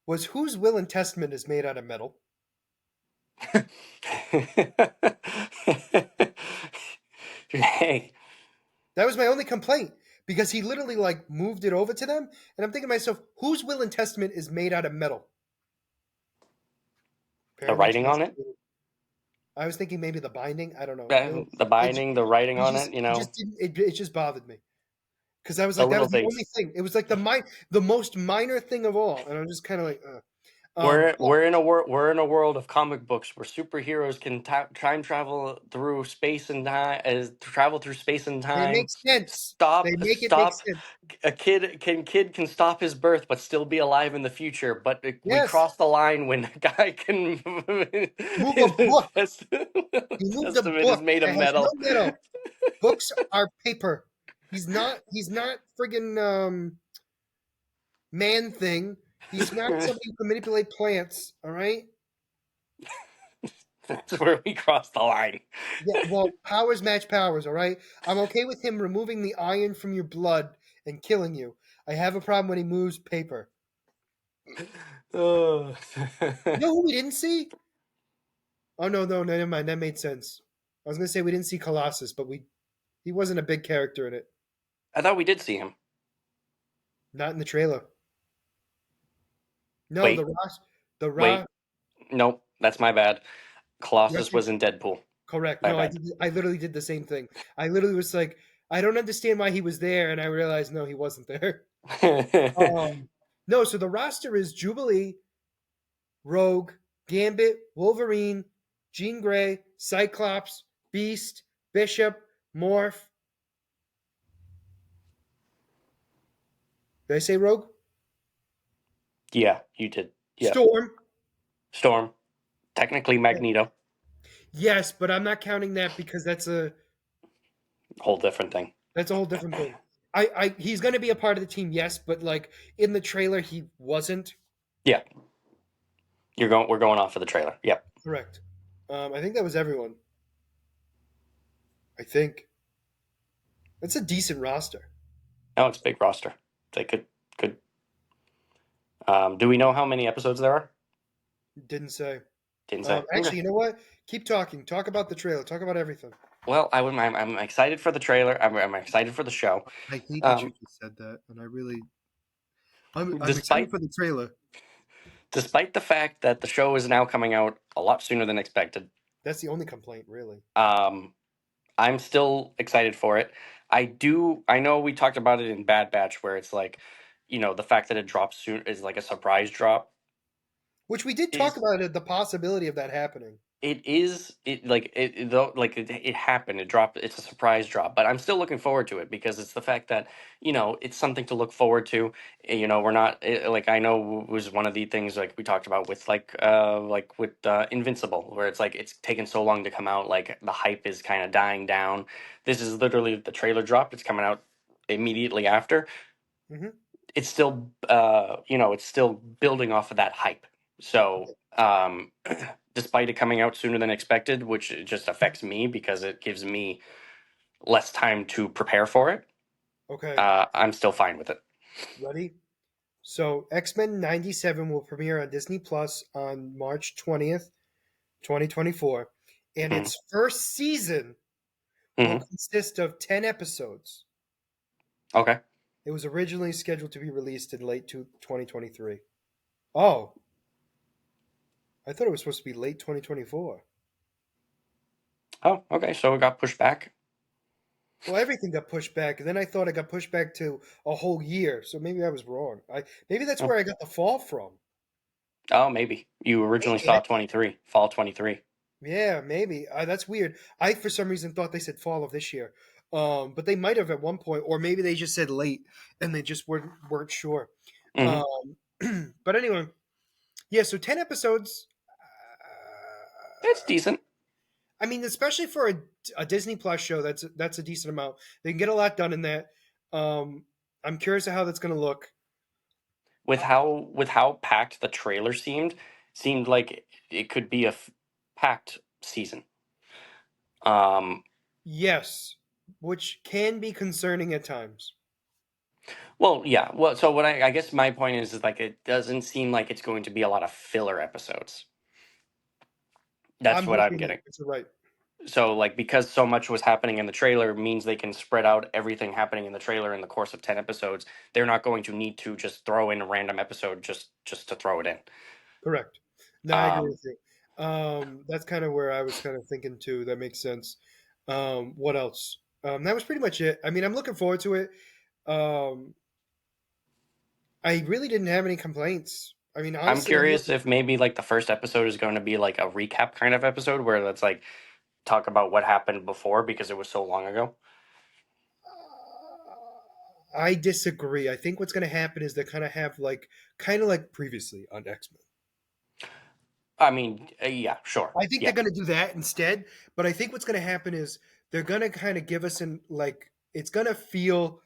was whose will and testament is made out of metal. hey, That was my only complaint because he literally like moved it over to them, and I'm thinking to myself, whose will and testament is made out of metal? the Apparently, writing on Charles. it, I was thinking maybe the binding. I don't know. the It, binding, the writing on it, it just didn't. It just bothered me because I was the like, that little was the only things. thing. It was like the most minor thing of all, and I'm just kind of like, but We're in a world of comic books where superheroes can time travel through space and time, as travel through space and they time. make sense. They make it make Stop. sense. A kid can stop his birth but still be alive in the future. But we Yes, cross the line when a guy can move a his book. He moved a testament is book made of that has no metal. metal. Books are paper. He's not. He's not friggin' man thing. He's not somebody who can manipulate plants. All right. That's where we cross the line. Yeah. Well, powers match powers. All right. I'm okay with him removing the iron from your blood and killing you. I have a problem when he moves paper. Oh. You know who we didn't see? Oh no, never mind. That made sense. I was gonna say we didn't see Colossus, but he wasn't a big character in it. I thought we did see him. Not in the trailer. No, Wait, the Rock. wait. Nope, that's my bad. Yes, Colossus was in Deadpool. correct. My No, bad. I literally did the same thing. I literally was like, I don't understand why he was there, and I realized no, he wasn't there. Um, no, so the roster is Jubilee, Rogue, Gambit, Wolverine, Jean Grey, Cyclops, Beast, Bishop, Morph. Did I say Rogue? Yeah, you did. Yeah. Storm. Storm. Technically Yes, but I'm not counting that because Whole different thing. That's a whole different thing. He's going to be a part of the team, yes, but like in the trailer, he wasn't. Yeah, we're going off of the trailer. Yep. Correct. I think that was everyone. I think that's a decent roster. No, it's a big roster. They could. Do we know how many episodes there are? Didn't say. Didn't say. Okay. Actually, you know what? Keep talking. Talk about the trailer. Talk about everything. Well, I'm excited for the trailer. I'm excited for the show. I hate that you Um, just said that, and I'm excited despite for the trailer. despite the fact that the show is now coming out a lot sooner than expected, That's the only complaint, really. I'm still excited for it. I know we talked about it in Bad Batch, where it's like, the fact that it drops soon is like a surprise drop. Which we did talk Is about it, the possibility of that happening. it is it like it though like it happened, it dropped, it's a surprise drop, but I'm still looking forward to it because it's the fact that it's something to look forward to. We're not like, I know it was one of the things like we talked about with like with Invincible, where it's like it's taken so long to come out, like the hype is kind of dying down. This is literally the trailer dropped, it's coming out immediately after. Hmm. It's still it's still building off of that hype. So despite it coming out sooner than expected, which just affects me because it gives me less time to prepare for it, Okay, I'm still fine with it. ready? So X-Men 97 will premiere on Disney Plus on March 20th, 2024, and Hmm. its first season will Hmm. consist of 10 episodes. Okay. It was originally scheduled to be released in late 2023. Oh, I thought it was supposed to be late 2024. Oh, okay. So it got pushed back. Well, everything got pushed back, and then I thought it got pushed back to a whole year. So maybe I was wrong. Maybe that's Oh, where I got the fall from. oh, maybe you originally Maybe saw 23, fall 23. yeah, maybe. That's weird. I for some reason thought they said fall of this year, but they might have at one point, or maybe they just said late, and they just weren't sure. Hmm. Um, but anyway, yeah. So 10 episodes. It's decent. I mean, especially for a Disney Plus show, that's a decent amount. They can get a lot done in that. I'm curious of how that's going to look. With how packed the trailer seemed like it could be a packed season. Um, Yes, which can be concerning at times. Well, yeah. Well, so what I guess my point is like it doesn't seem like it's going to be a lot of filler episodes. That's I'm what I'm hoping getting. that you're right. So like, because so much was happening in the trailer means they can spread out everything happening in the trailer in the course of 10 episodes. They're not going to need to just throw in a random episode just to throw it in. Correct. No, I agree Um with you. That's kind of where I was kind of thinking too. That makes sense. What else? That was pretty much it. I mean, I'm looking forward to it. Um, I really didn't have any complaints. I mean, I'm honestly, I'm curious looking. if maybe like the first episode is going to be like a recap kind of episode where that's like talk about what happened before because it was so long ago. I disagree. I think what's going to happen is they're kind of have kind of like previously on X Men. I mean, yeah, sure. I think they're Yeah. going to do that instead. But I think what's going to happen is they're going to kind of give us an like it's going to feel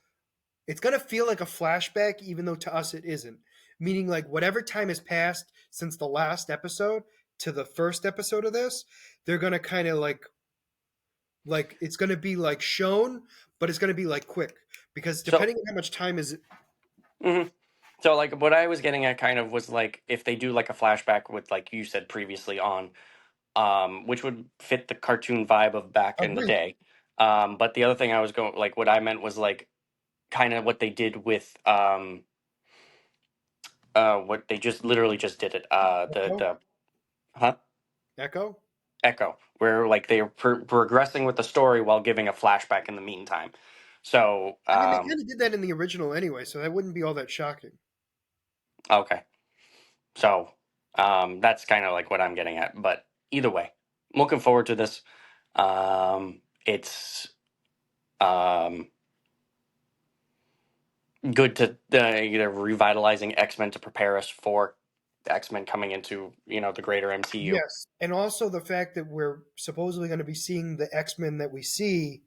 like a flashback, even though to us it isn't. Meaning, like whatever time has passed since the last episode to the first episode of this, they're going to kind of like it's going to be like shown, but it's going to be like quick because So depending on how much time is mhm. So like what I was getting at kind of was like if they do like a flashback with like you said previously on, which would fit the cartoon vibe of back in the agreed. day. But the other thing I was going like what I meant was like kind of what they did with what they just literally just did it Echo, the huh Echo. Echo, where like they were progressing with the story while giving a flashback in the meantime. So I mean, they kind of did that in the original anyway, so that wouldn't be all that shocking. okay. So that's kind of like what I'm getting at. But either way, I'm looking forward to this. It's um, good to revitalizing X Men to prepare us for the X Men coming into the greater MCU. Yes, and also the fact that we're supposedly going to be seeing the X Men that we see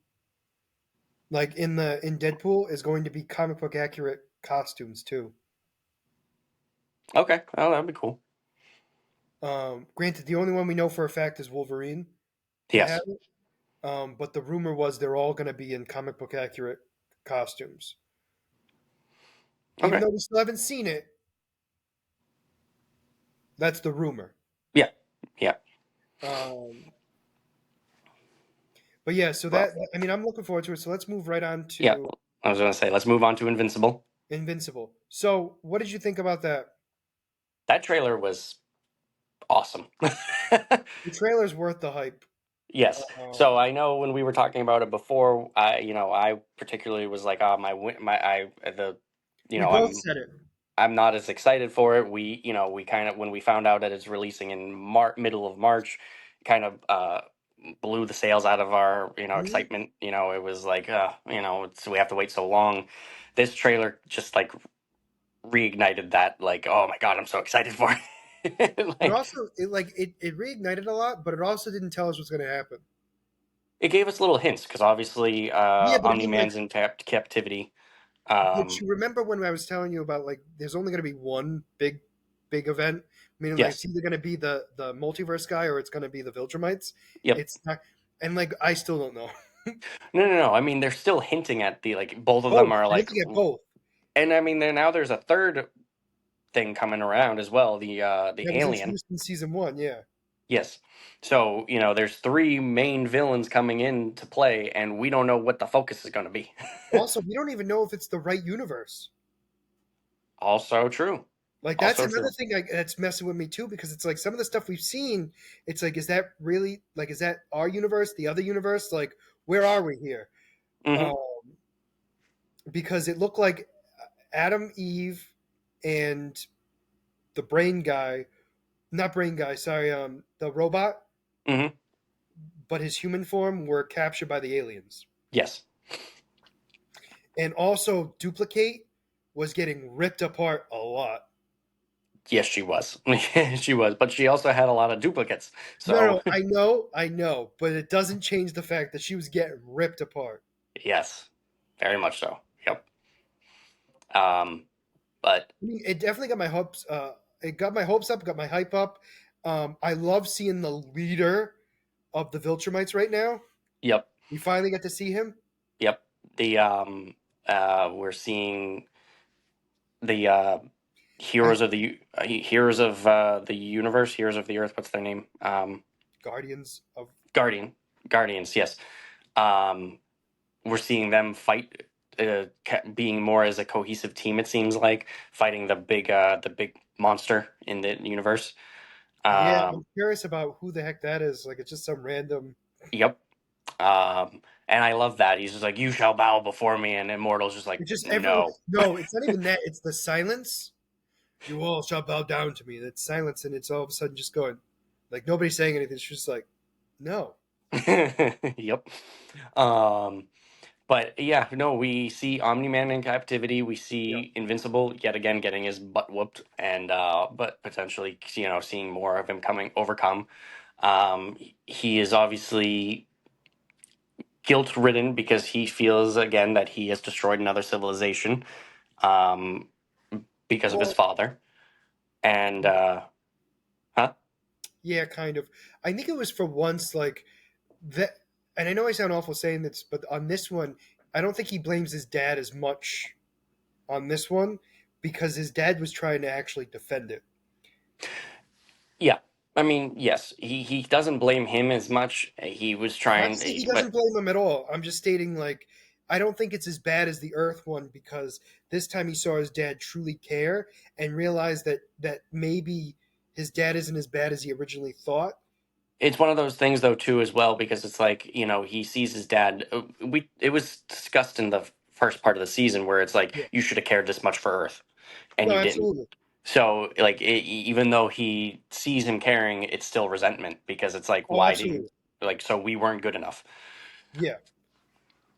Like in Deadpool is going to be comic book accurate costumes too. Okay, oh, that'd be cool. Granted, the only one we know for a fact is Wolverine to have Yes. it. But the rumor was they're all going to be in comic book accurate costumes. Even Okay. though we still haven't seen it, that's the rumor. Yeah. Yeah. Um, but yeah, so Well, that I mean, I'm looking forward to it. So let's move right on yeah. to I was gonna say, let's move on to Invincible. Invincible. So, what did you think about that? That trailer was awesome. The trailer's worth the hype. Yes. So Um, I know when we were talking about it before, I particularly was like, we both I'm said it. not as excited for it. We kind of when we found out that it's releasing in middle of March, kind of blew the sales out of our Mhm. excitement. It was like, we have to wait so long. This trailer just like reignited that. Like, oh my god, I'm so excited for it. It Like, also it reignited a lot, but it also didn't tell us what's going to happen. it gave us little hints because obviously, Yeah, but I Omni mean, like, Man's in captivity. but Um, you remember when I was telling you about like there's only going to be one big event, meaning like it's yes. either going to be the multiverse guy or it's going to be the Viltrumites. Yep. It's not, and like I still don't know. No, no, no. I mean, they're still hinting at the like both of them Both. are I like, think you get both. and I mean, there's a third thing coming around as well. The That was alien. introduced in season one. Yeah. Yes. So there's three main villains coming in to play, and we don't know what the focus is going to be. Also, we don't even know if it's the right universe. Also true. Like that's Also another true. thing that's messing with me too, because it's like some of the stuff we've seen, it's like, is that really like is that our universe, the other universe? Like, where are we here? Hmm. Um, because it looked like Adam, Eve, and the brain guy, not brain guy, sorry, the robot, Hmm. but his human form were captured by the aliens. Yes. And also, Duplicate was getting ripped apart a lot. Yes, she was. She was, but she also had a lot of duplicates. No, So no, I know, but it doesn't change the fact that she was getting ripped apart. yes, very much so. Yep. Um, but I mean, it definitely got my hopes. It got my hopes up, got my hype up. I love seeing the leader of the Viltrumites right now. yep, We finally get to see him. yep. The we're seeing the I heroes of the universe, heroes of the earth. What's their name? Guardians of Guardian, Guardians. Yes. Um, we're seeing them fight, being more as a cohesive team. It seems like fighting the big monster in the universe. Yeah, I'm Um, curious about who the heck that is. Like, it's just some random. yep. And I love that he's just like, "You shall bow before me," and Immortal's just like, It's just everyone. "No." No, it's not even that. It's the silence. You all shall bow down to me. That's silence, and it's all of a sudden just going, like nobody's saying anything. It's just like, no. Yep. Um, but yeah, no, we see Omni Man in captivity. We Yeah. see Invincible yet again getting his butt whooped, and but potentially, seeing more of him coming overcome. He is obviously guilt ridden because he feels again that he has destroyed another civilization, um, because of his Well, father. And huh? yeah, kind of. I think it was for once, like that. And I know I sound awful saying this, but on this one, I don't think he blames his dad as much on this one because his dad was trying to actually defend it. Yeah. I mean, yes, he doesn't blame him as much. He was Not to trying, say he doesn't but blame him at all. I'm just stating like I don't think it's as bad as the Earth one because this time he saw his dad truly care and realized that maybe his dad isn't as bad as he originally thought. it's one of those things though too as well because it's like he sees his dad. We It was discussed in the first part of the season where it's like Yeah. you should have cared this much for Earth, and No, you didn't. absolutely. So like even though he sees him caring, it's still resentment because it's like Oh, why didn't absolutely. like so we weren't good enough. Yeah.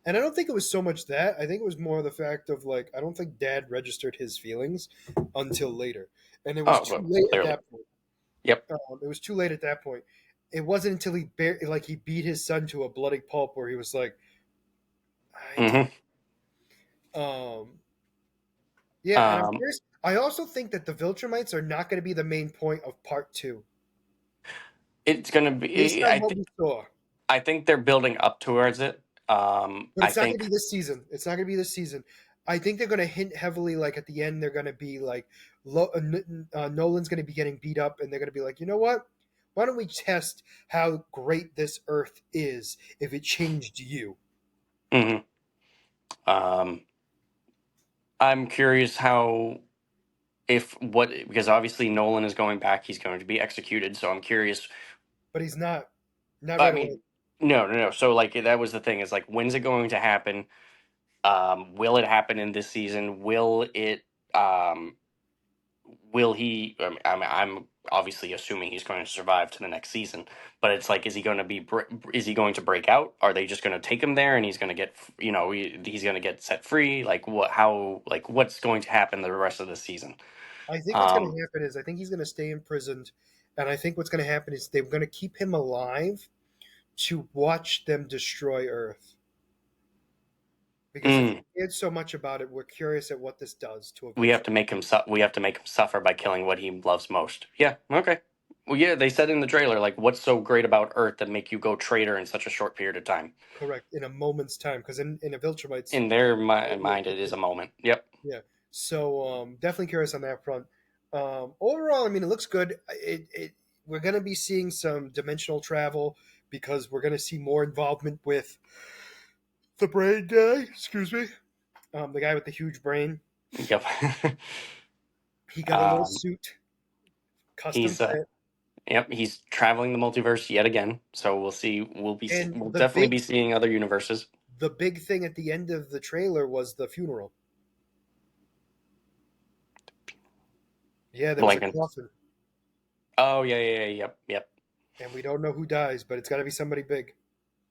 And I don't think it was so much that. I think it was more the fact of like I don't think dad registered his feelings until later. And it was Oh, too well, late at clearly, that point. yep. It was too late at that point. It wasn't until he beat his son to a bloody pulp where he was like, I Hmm. don't. Yeah, and I'm Um, curious. I also think that the Viltrumites are not going to be the main point of part two, it's gonna based be. on what we saw. I think they're building up towards it. But I it's not going to think. be this season. It's not going to be this season. I think they're going to hint heavily, like at the end, they're going to be like, Nolan's going to be getting beat up, and they're going to be like, you know what? Why don't we test how great this Earth is if it changed you? Mhm. Um, I'm curious how if what because obviously Nolan is going back. He's going to be executed. So I'm curious. But he's not I right away. mean, no. So like that was the thing is like when's it going to happen? Will it happen in this season? Will it? Um, will he? I'm obviously assuming he's going to survive to the next season, but it's like, is he going to be? Is he going to break out? Are they just going to take him there and he's going to get? He's going to get set free. Like what? How? Like what's going to happen the rest of the season? I think what's going Um, to happen is I think he's going to stay imprisoned, and I think what's going to happen is they're going to keep him alive to watch them destroy Earth. Because if mm, we cared so much about it, we're curious at what this does to we have eventually. to make him. We have to make him suffer by killing what he loves most. Yeah. Okay. Well, yeah. They said in the trailer, like, what's so great about Earth that make you go traitor in such a short period of time? Correct, in a moment's time, because in a Viltrumites, In their yeah, mind, it is a moment. Yep. yeah. So definitely curious on that front. Overall, I mean, it looks good. We're going to be seeing some dimensional travel because we're going to see more involvement with the brain guy. Excuse me, the guy with the huge brain. Yep. He got a little um, suit, custom he's fit, yep. He's traveling the multiverse yet again. So we'll see. and We'll definitely be seeing other universes. the big thing at the end of the trailer was the funeral. Yeah, there was a Lincoln. coffin, Oh yep. and we don't know who dies, but it's got to be somebody big.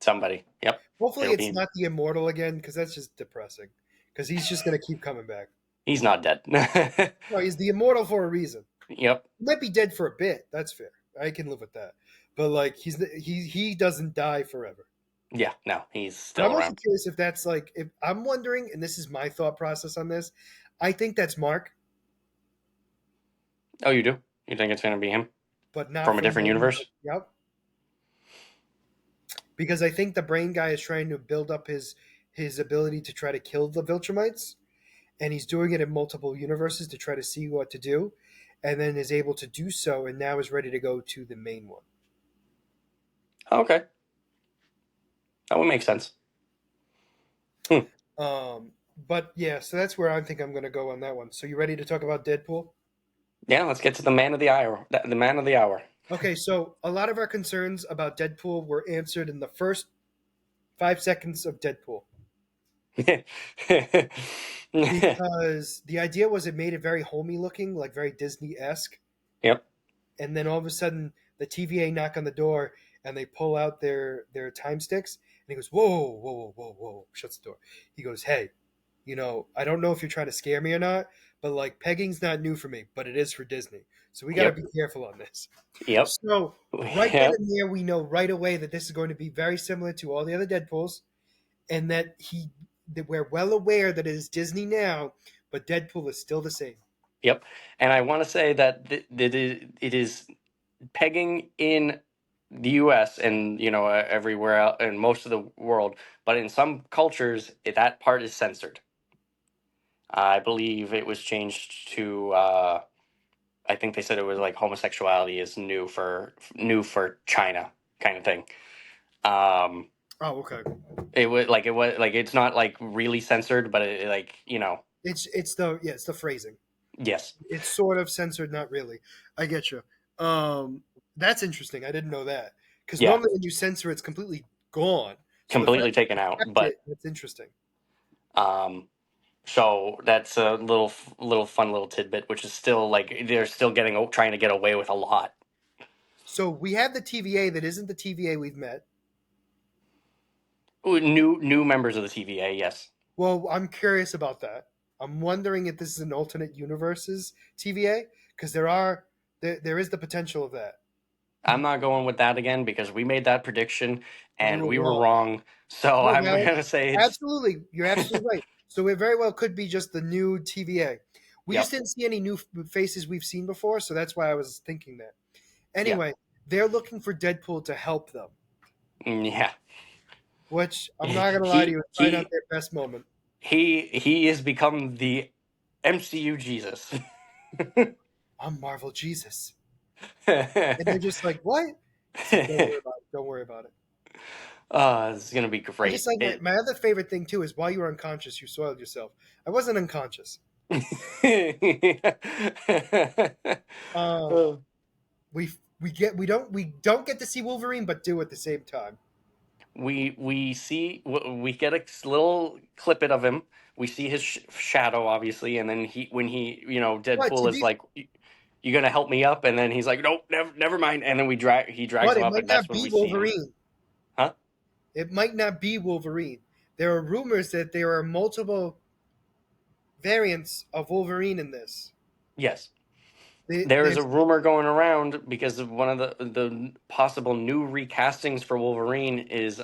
Somebody. Yep. Hopefully, It'll it's be. not the immortal again, because that's just depressing. Because he's just going to keep coming back. He's not dead. No, he's the immortal for a reason. Yep. He might be dead for a bit. That's fair. I can live with that. But like, he doesn't die forever. Yeah. No, he's But still I'm also around. curious if that's like, if I'm wondering, and this is my thought process on this. I think that's Mark, Oh, you do? You think it's gonna be him but not from a from different Nolan. universe? Yep. Because I think the brain guy is trying to build up his ability to try to kill the Viltrumites, and he's doing it in multiple universes to try to see what to do, and then is able to do so, and now is ready to go to the main one. Okay, that would make sense. Hmm. But yeah, so that's where I think I'm going to go on that one. So you ready to talk about Deadpool? Yeah, let's get to the man of the hour. The man of the hour. Okay, so a lot of our concerns about Deadpool were answered in the first 5 seconds of Deadpool, because the idea was it made it very homey looking, like very Disney esque, Yep. and then all of a sudden the TVA knock on the door and they pull out their time sticks, and he goes, whoa, shuts the door. He goes, hey, I don't know if you're trying to scare me or not, but like pegging's not new for me, but it is for Disney, so we got to Yep. be careful on this. Yep. So right then Yep. and there, we know right away that this is going to be very similar to all the other Deadpools, and that we're well aware that it is Disney now, but Deadpool is still the same. Yep. And I want to say that it is pegging in the U.S. and everywhere else, in most of the world, but in some cultures that part is censored. I believe it was changed to. I think they said it was like homosexuality is new for China kind of thing. Um, Oh, okay. it was like it's not like really censored, but it like It's the phrasing. yes, It's sort of censored, not really. I get you. That's interesting. I didn't know that, because yeah, normally when you censor, it's completely gone. So the fact completely that taken they out. kept But it, that's interesting. um, so that's a little fun little tidbit, which is still like they're still trying to get away with a lot. So we have the TVA that isn't the TVA we've met. Ooh, new members of the TVA, yes. Well, I'm curious about that. I'm wondering if this is an alternate universes TVA, because there is the potential of that. I'm not going with that again because we made that prediction We and were we were wrong. wrong. So No, I'm Alex, gonna say it's absolutely. You're absolutely right. So it very well could be just the new TVA. We just yep, didn't see any new faces we've seen before, so that's why I was thinking that. yeah, Anyway, they're looking for Deadpool to help them, yeah. which I'm not gonna lie to He you, it's right on he their best moment. he has become the MCU Jesus. I'm Marvel Jesus, and they're just like, "What?" It's like, "Don't worry about it. Don't worry about it." Oh, this is gonna be I just great. like my other favorite thing too is while you were unconscious, you soiled yourself. I wasn't unconscious. Um, Oh. we don't get to see Wolverine, but do at the same time. We get a little clippet of him. We see his shadow, obviously, and then when he, But to Deadpool is be like, "You gonna help me up?" And then he's like, "Nope, never mind." And then he drags But him it up, might and that's not when be we see him. Wolverine. Huh? It might not be Wolverine. There are rumors that there are multiple variants of Wolverine in this. Yes. There's a There's rumor going around because of one of the possible new recastings for Wolverine is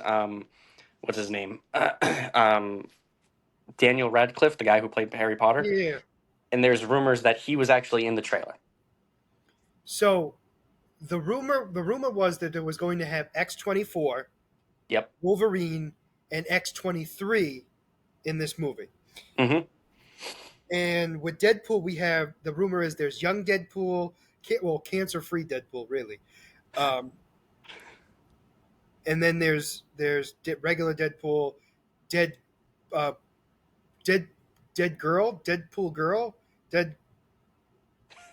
what's his name? um, Daniel Radcliffe, the guy who played Harry Potter. yeah. And there's rumors that he was actually in the trailer. So the rumor was that there was going to have X-24, Yep. Wolverine, and X-23 in this movie. Mm-hmm. And with Deadpool, we have the rumor is there's young Deadpool, cancer-free Deadpool, really. Um, and then there's regular Deadpool, dead, uh, dead, dead girl, Deadpool girl, dead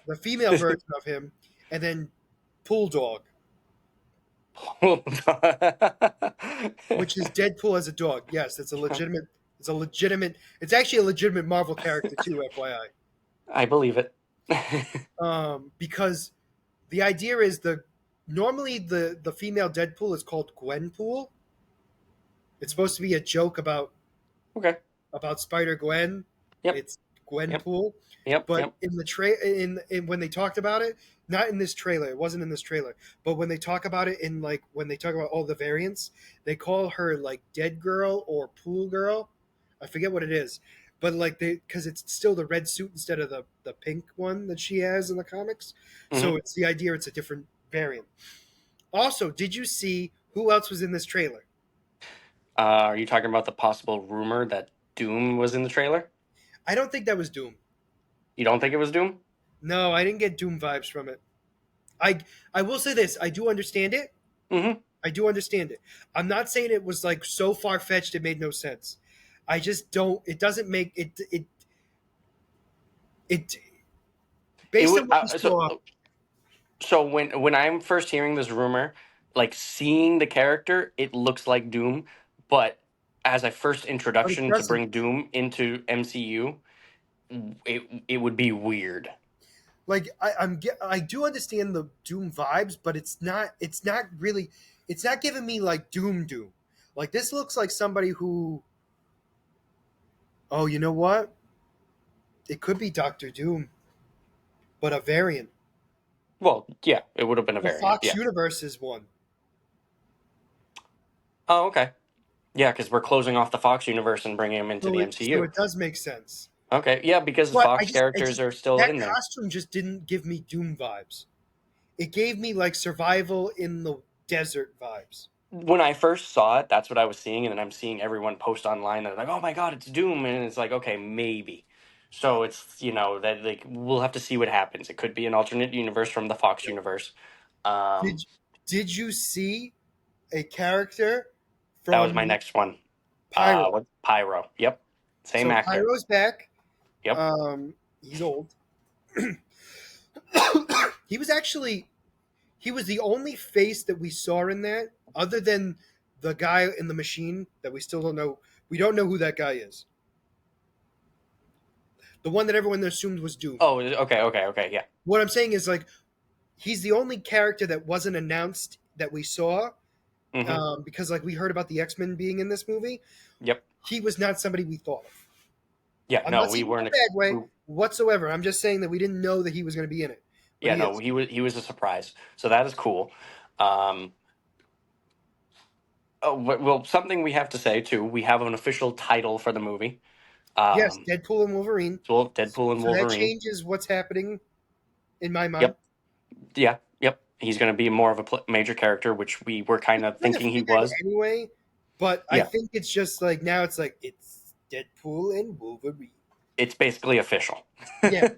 the female version of him, and then Pool Dog, which is Deadpool as a dog. Yes, it's a legitimate. It's a legitimate. It's actually a legitimate Marvel character too, FYI. I believe it. Because the idea is normally the female Deadpool is called Gwenpool. It's supposed to be a joke Okay. about Spider Gwen. Yep. It's Yep. Gwenpool. Yep. But Yep. in the in when they talked about it, not in this trailer, it wasn't in this trailer, but when they talk about it in like when they talk about all the variants, they call her like Dead Girl or Pool Girl. I forget what it is, but like because it's still the red suit instead of the pink one that she has in the comics. Mm-hmm. So it's the idea it's a different variant. Also, did you see who else was in this trailer? Are you talking about the possible rumor that Doom was in the trailer? I don't think that was Doom. You don't think it was Doom? No, I didn't get Doom vibes from it. I I will say this: I do understand it. Mm-hmm. I do understand it. I'm not saying it was like so far fetched it made no sense. I just don't. It doesn't make it. It It based on would. what we saw. So when I'm first hearing this rumor, like seeing the character, it looks like Doom, but as a first But it introduction to doesn't. bring Doom into MCU, it would be weird. Like I do understand the Doom vibes, but it's not. It's not really. It's not giving me like Doom. Like this looks like somebody who. Oh, you know what? It could be Doctor Doom, but a variant. Well, yeah, it would have been a The variant. Fox Yeah. universe is one. Oh, okay. Yeah, because we're closing off the Fox universe and bringing him into So the so MCU. it does make sense. Okay, yeah, because the But Fox I characters just are still that in there. costume just didn't give me Doom vibes. It gave me like survival in the desert vibes. When I first saw it, that's what I was seeing, and then I'm seeing everyone post online that like, "Oh my God, it's Doom," and it's like, okay, maybe. So it's that like we'll have to see what happens. It could be an alternate universe from the Fox universe. Um, Did did you see a character that was my from next one. Pyro? What Pyro? Yep, same So actor. Pyro's back. Yep. He's old. he was actually he was the only face that we saw in that, other than the guy in the machine that we still don't know. We don't know who that guy is. The one that everyone assumed was Doom. Oh, okay, yeah. What I'm saying is like he's the only character that wasn't announced that we saw Mm-hmm. because like we heard about the X-Men being in this movie. Yep. He was not somebody we thought of. Yeah. I'm No, not we saying in weren't. a bad way We, whatsoever. I'm just saying that we didn't know that he was going to be in it, but yeah. he No, is. he was a surprise. So that is cool. Um, Oh, well, something we have to say too. We have an official title for the movie. Yes, Um, Deadpool and Wolverine. so Deadpool and So that Wolverine. changes what's happening in my mind. Yep. Yeah. Yep. He's going to be more of a major character, which we were kind of Kind of thinking he figured was. anyway, but I Yeah. think it's just like now it's like it's Deadpool and Wolverine. It's basically official. Yeah.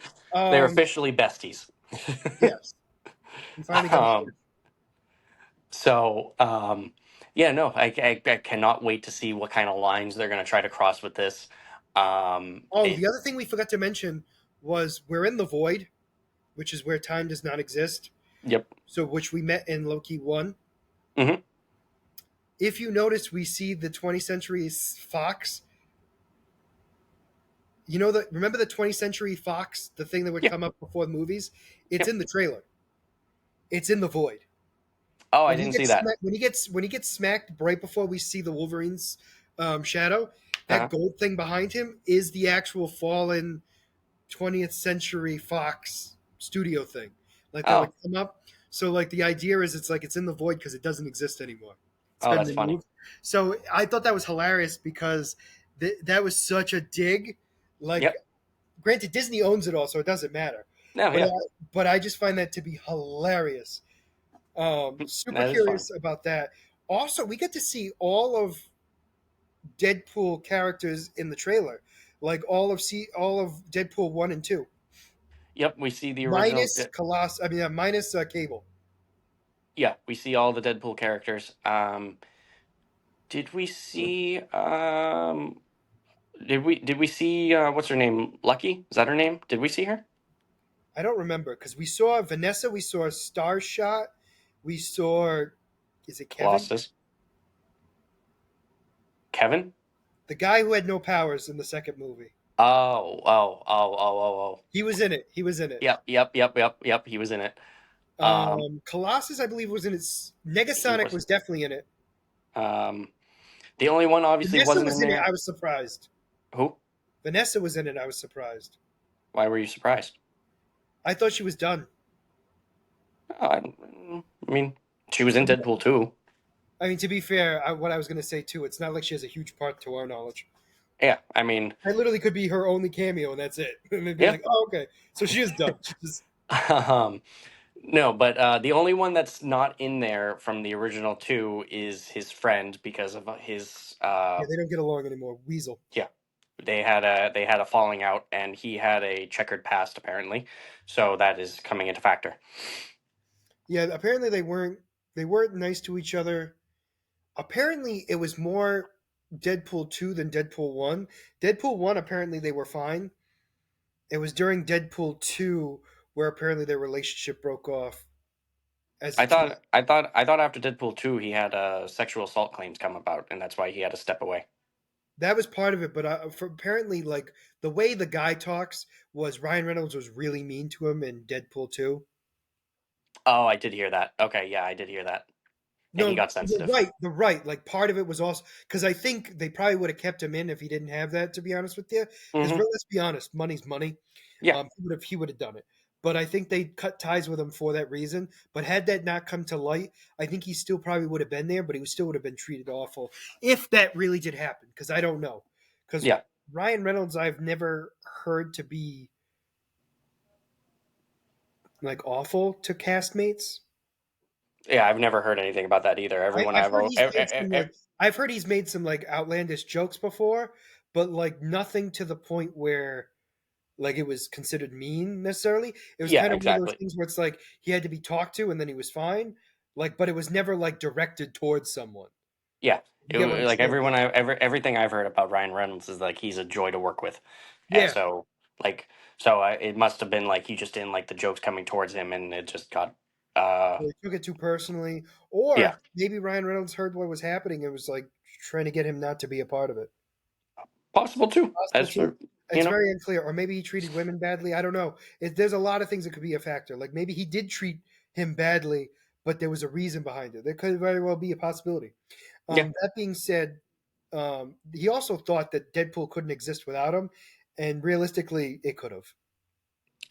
They're Um. officially besties. Yes. We finally got a um, so, yeah, no, I cannot wait to see what kind of lines they're going to try to cross with this. Oh, It, the other thing we forgot to mention was we're in the void, which is where time does not exist. yep. So, which we met in Loki 1. Hmm. If you notice, we see the 20th Century Fox. You know the remember the 20th Century Fox, the thing that would Yeah. come up before the movies. It's Yep. in the trailer. It's in the void. Oh, I When he didn't see gets that. smacked, when he gets smacked right before we see the Wolverine's shadow, that Uh-huh. gold thing behind him is the actual fallen 20th Century Fox studio thing, like that would Oh, come up. So like the idea is it's like it's in the void because it doesn't exist anymore. It's oh, been that's funny. removed. So I thought that was hilarious because that was such a dig. Like, Yep. granted, Disney owns it all, so it doesn't matter. No, But yeah, I just find that to be hilarious. Super that is funny. curious about that. Also, we get to see all of Deadpool characters in the trailer, like all of Deadpool 1 and 2, Yep, we see the original. minus Colossus. I mean, minus Cable. Yeah, we see all the Deadpool characters. Did we see? Did we see? What's her name? Lucky? Is that her name? Did we see her? I don't remember because we saw Vanessa, we saw Starshot, we saw, is it Kevin? Colossus. Kevin? The guy who had no powers in the second movie. Oh, oh, oh, oh, oh, oh. He was in it. He was in it. Yep, yep, yep, yep, yep. He was in it. Um, Colossus, I believe, was in it. he Negasonic was wasn't. definitely in it. Um, the only one obviously Vanessa wasn't was in in it. there. I was surprised. Who? Vanessa was in it. I was surprised. Why were you surprised? I thought she was done. Oh, I mean, she was in Deadpool too. I mean, to be fair, what I was going to say too, it's not like she has a huge part to our knowledge. Yeah, I mean, I literally could be her only cameo, and that's it. And they'd be yeah. like, "Oh, okay, so she is done." She just, um, no, but the only one that's not in there from the original two is his friend because of his yeah, they don't get along anymore. Weasel. yeah. They had a falling out, and he had a checkered past apparently, so that is coming into factor. Yeah, apparently they weren't nice to each other. Apparently, it was more Deadpool 2 than Deadpool 1. Deadpool 1, apparently they were fine. It was during Deadpool 2 where apparently their relationship broke off as the I two. thought I thought I thought after Deadpool 2 he had sexual assault claims come about, and that's why he had to step away. That was part of it, but apparently, like the way the guy talks was Ryan Reynolds was really mean to him in Deadpool 2. Oh, I did hear that. Okay, yeah, I did hear that, and he No, got you're sensitive. right. The right. Like part of it was also because I think they probably would have kept him in if he didn't have that. To be honest with you, because Hmm. let's be honest, money's money. Yeah, He would have done it. But I think they cut ties with him for that reason. But had that not come to light, I think he still probably would have been there, but he still would have been treated awful if that really did happen. Because I don't know. Because yeah, Ryan Reynolds, I've never heard to be like awful to castmates. yeah. I've never heard anything about that either. Everyone I've I've heard al- he's ev- made ev- some ev- like I've heard he's made some like outlandish jokes before, but like nothing to the point where like it was considered mean necessarily. It was yeah, kind of one of those exactly. things where it's like he had to be talked to and then he was fine. Like, but it was never like directed towards someone. Yeah, You get what I'm like saying? everything I've heard about Ryan Reynolds is like he's a joy to work with, and Yeah. like so it must have been like he just didn't like the jokes coming towards him, and it just got uh They took it too personally. yeah, Or maybe Ryan Reynolds heard what was happening and was like trying to get him not to be a part of it. possible too. Possible As too. for you It's know, very unclear. Or maybe he treated women badly. I don't know. There's a lot of things that could be a factor. Like maybe he did treat him badly, but there was a reason behind it. There could very well be a possibility. yeah, That being said, he also thought that Deadpool couldn't exist without him, and realistically, it could have.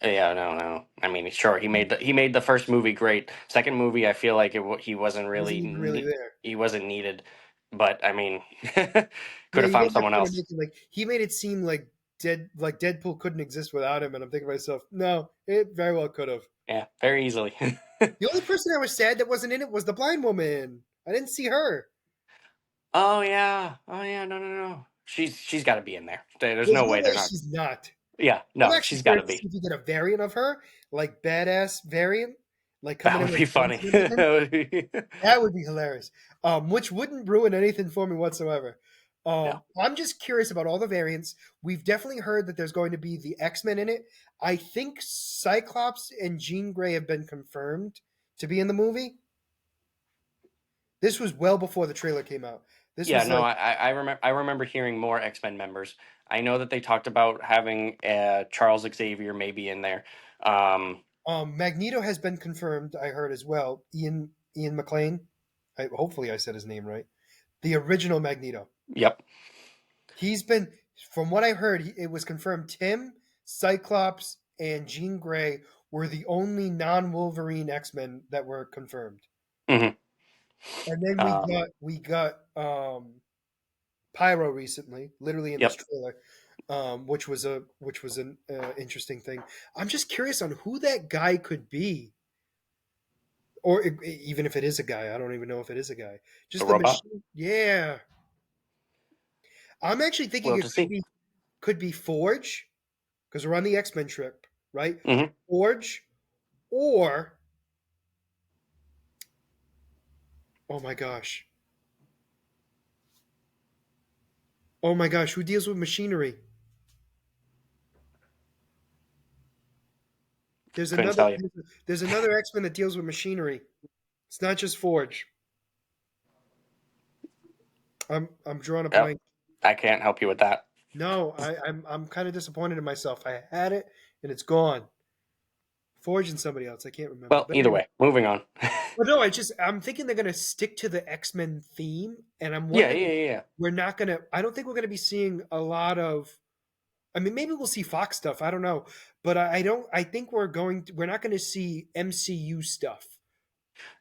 yeah, no, no. I mean, sure, he made the first movie great. Second movie, I feel like he wasn't He wasn't really even really there. he wasn't needed. But I mean, Yeah, could have you found made that someone point of else. making like he made it seem like Deadpool couldn't exist without him, and I'm thinking to myself, no, it very well could have. Yeah, very easily. The only person I was sad that wasn't in it was the blind woman. I didn't see her. Oh yeah. Oh yeah. No, no, no. She's got to be in there. There's There's no no way they're way not. she's not. Yeah, I'm no, actually she's got to curious to see be. if you get a variant of her, like badass variant, like coming That in would with be guns funny. and everything. That would be- That would be hilarious. Which wouldn't ruin anything for me whatsoever. no. I'm just curious about all the variants. We've definitely heard that there's going to be the X-Men in it. I think Cyclops and Jean Grey have been confirmed to be in the movie. This was well before the trailer came out. This Yeah, was no. like I remember. I remember hearing more X-Men members. I know that they talked about having Charles Xavier maybe in there. Um, Magneto has been confirmed. I heard as well. Ian McLean. Hopefully I said his name right. The original Magneto. yep. He's been, from what I heard, it was confirmed. Tim, Cyclops, and Jean Grey were the only non-Wolverine X-Men that were confirmed. Hmm. And then Um, we got Pyro recently, literally in this yep. trailer, which was an interesting thing. I'm just curious on who that guy could be, or even if it is a guy. I don't even know if it is a guy. The Just the robot. machine. Yeah, I'm actually thinking Well, it to see. could be Forge because we're on the X Men trip, right? Hmm. Forge or oh my gosh, oh my gosh, who deals with machinery? Couldn't tell you. There's another X Men that deals with machinery. It's not just Forge. I'm drawing a Yep. blank. I can't help you with that. No, I'm kind of disappointed in myself. I had it and it's gone. Forge and somebody else. I can't remember. Well, But either anyway, way, moving on. well, no, I'm thinking they're gonna stick to the X Men theme, and I'm Yeah, wondering yeah, if yeah, yeah. we're not gonna. I don't think we're gonna be seeing a lot of. I mean, maybe we'll see Fox stuff. I don't know, but I don't. I think we're not going to see MCU stuff.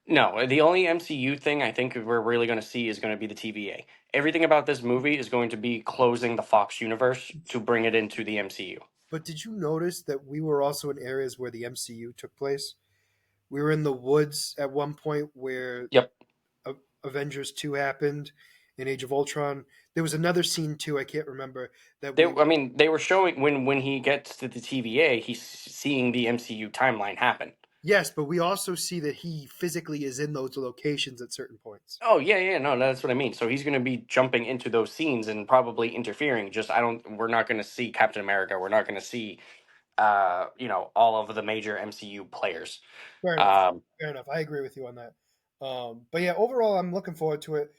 No, the only MCU thing I think we're really going to see is going to be the TVA. Everything about this movie is going to be closing the Fox universe to bring it into the MCU. But did you notice that we were also in areas where the MCU took place? We were in the woods at one point where Yep. Avengers 2 happened in Age of Ultron. There was another scene too, I can't remember, that They, we I mean, they were showing when he gets to the TVA, he's seeing the MCU timeline happen. yes, but we also see that he physically is in those locations at certain points. Oh yeah, yeah, no, that's what I mean. So he's going to be jumping into those scenes and probably interfering. Just I don't. We're not going to see Captain America. We're not going to see, all of the major MCU players. Fair enough. Um, Fair enough. I agree with you on that. But yeah, overall, I'm looking forward to it.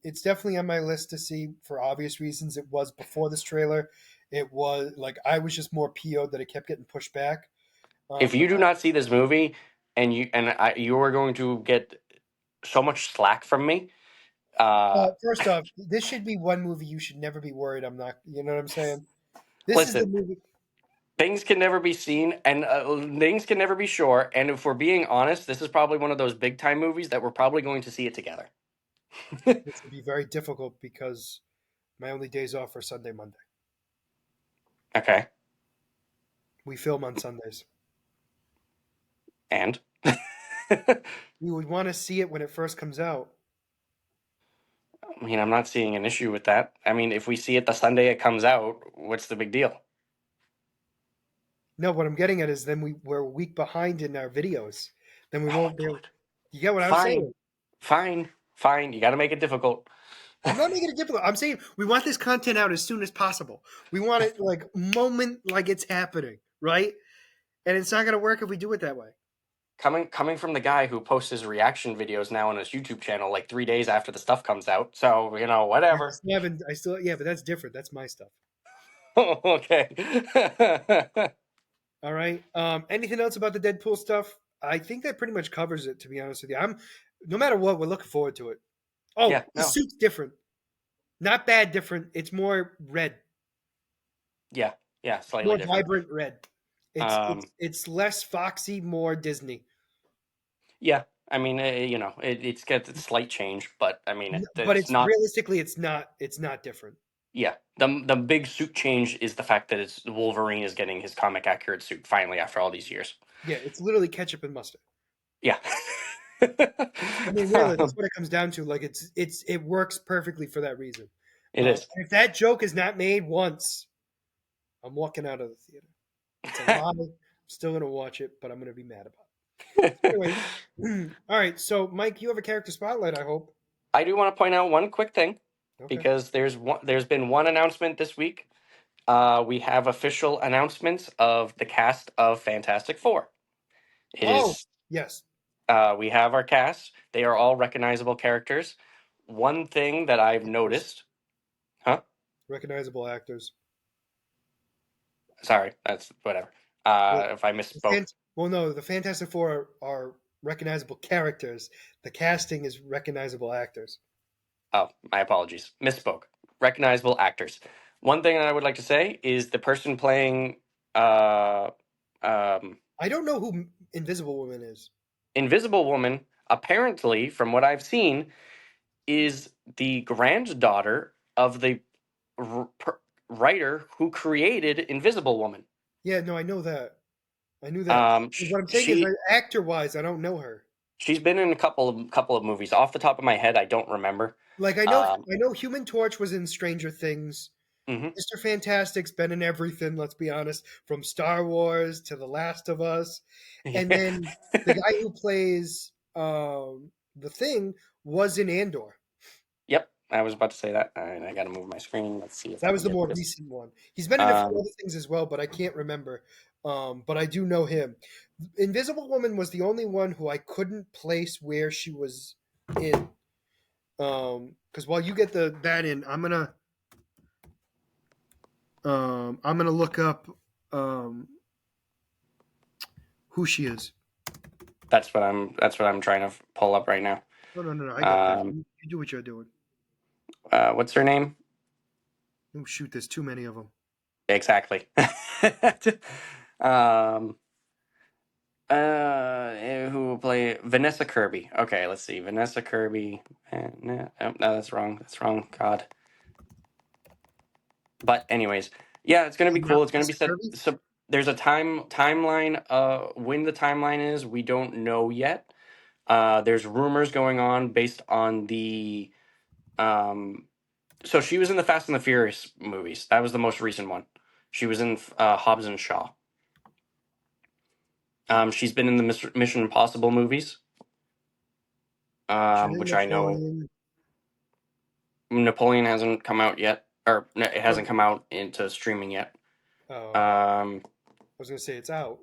It's definitely on my list to see for obvious reasons. It was before this trailer. It was like I was just more PO'd that it kept getting pushed back. if But you do not see this movie, you are going to get so much slack from me. first off, this should be one movie you should never be worried. I'm not. You know what I'm saying? This is the Listen, movie. things can never be seen, and things can never be sure. And if we're being honest, this is probably one of those big time movies that we're probably going to see it together. This would be very difficult because my only days off are Sunday, Monday. Okay, We film on Sundays. and We would want to see it when it first comes out. I mean, I'm not seeing an issue with that. I mean, if we see it the Sunday it comes out, what's the big deal? No, what I'm getting at is then we're a week behind in our videos. Then we Oh my won't be able. god. You get what I'm Fine, saying? fine, fine. You got to make it difficult. I'm not making it difficult. I'm saying we want this content out as soon as possible. We want it like moment like it's happening, right? And it's not going to work if we do it that way. Coming from the guy who posts his reaction videos now on his YouTube channel like 3 days after the stuff comes out. So whatever. I still, yeah, but that's different. That's my stuff. Okay. All right. Anything else about the Deadpool stuff? I think that pretty much covers it. To be honest with you, no matter what, we're looking forward to it. Yeah. Oh, the No. suit's different. Not bad, different. It's more red. Yeah. Yeah. Slightly More different. vibrant red. Um. It's less foxy, more Disney. Yeah. I mean, it's got a slight change, but I mean, But it's it's not. realistically, it's not different. Yeah, the big suit change is the fact that it's Wolverine is getting his comic accurate suit finally after all these years. Yeah, it's literally ketchup and mustard. Yeah. I mean, really, that's Um, what it comes down to. Like, it works perfectly for that reason. it is. If that joke is not made once, I'm walking out of the theater. It's a lie. I'm still gonna watch it, but I'm gonna be mad about it. Anyway, all right. So, Mike, you have a character spotlight. I hope. I do want to point out one quick thing Okay. because there's been one announcement this week. We have official announcements of the cast of Fantastic Four. It Oh, is yes. we have our cast. They are all recognizable characters. One thing that I've Actors. noticed, huh? Recognizable actors. Sorry, that's whatever. Well, If I misspoke. well, no, the Fantastic Four are recognizable characters. The casting is recognizable actors. Oh, my apologies. Misspoke. Recognizable actors. One thing I would like to say is the person playing uh, um, I don't know who Invisible Woman is. Invisible Woman, apparently, from what I've seen, is the granddaughter of the r- per- writer who created Invisible Woman. Yeah, no, I know that. I knew that. What I'm saying is, She actor-wise, I don't know her. she's been in a couple of movies. Off the top of my head, I don't remember. Like Um, I know Human Torch was in Stranger Things. mhm. Mr. Fantastic's been in everything, let's be honest, from Star Wars to The Last of Us. And then the guy who plays the Thing was in Andor. Yep, I was about to say that. All right, I got to move my screen. Let's see if I That can was the get more this. recent one. He's been in a few Um, other things as well, but I can't remember. But I do know him. Invisible Woman was the only one who I couldn't place where she was in. Because while you get that in, I'm gonna look up um who she is. that's what I'm trying to pull up right now. No, no, no, no. I got this. Um, You do what you're doing. what's her name? Oh shoot, there's too many of them. Exactly. um, who will play Vanessa Kirby? Okay, let's see. Vanessa Kirby. No, no, that's wrong. That's wrong. God. But anyways, yeah, it's gonna be Not cool. It's gonna be Mr. set. Kirby. So there's a timeline. When the timeline is, we don't know yet. There's rumors going on based on the. So she was in the Fast and the Furious movies. That was the most recent one. She was in Hobbs and Shaw. She's been in the Mission Impossible movies, She's in which I know Napoleon. Napoleon hasn't come out yet, or no, it Oh, hasn't come out into streaming yet. I Um, was gonna say it's out.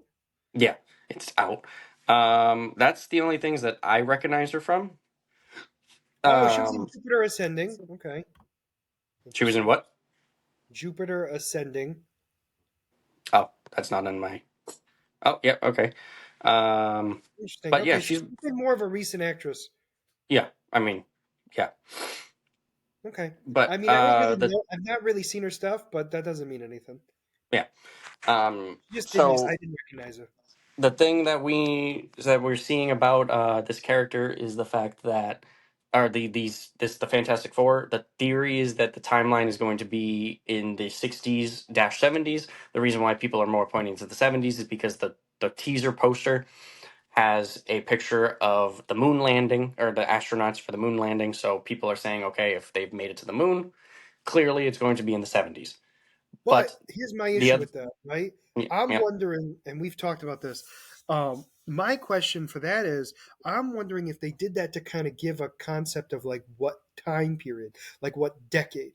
yeah, it's out. That's the only things that I recognize her from. Oh, she was in Um, Jupiter Ascending. Okay, she was in interesting. what? Jupiter Ascending. Oh, that's not in my. Oh, yeah, okay. Um, Interesting. but yeah, Okay, so she's she's been more of a recent actress. yeah. I mean, yeah, Okay. I but mean, I don't really know. I've not really seen her stuff, but that doesn't mean anything. yeah. She just didn't. I So didn't recognize her. the thing that we're seeing about this character is the fact that or the Fantastic Four. The theory is that the timeline is going to be in the 60s 70s. The reason why people are more pointing to the 70s is because the teaser poster has a picture of the moon landing or the astronauts for the moon landing. So people are saying, okay, if they've made it to the moon, clearly it's going to be in the 70s. But But here's my the issue other, with that, right? yeah, I'm yeah, wondering, and we've talked about this. My question for that is, I'm wondering if they did that to kind of give a concept of like what time period, like what decade.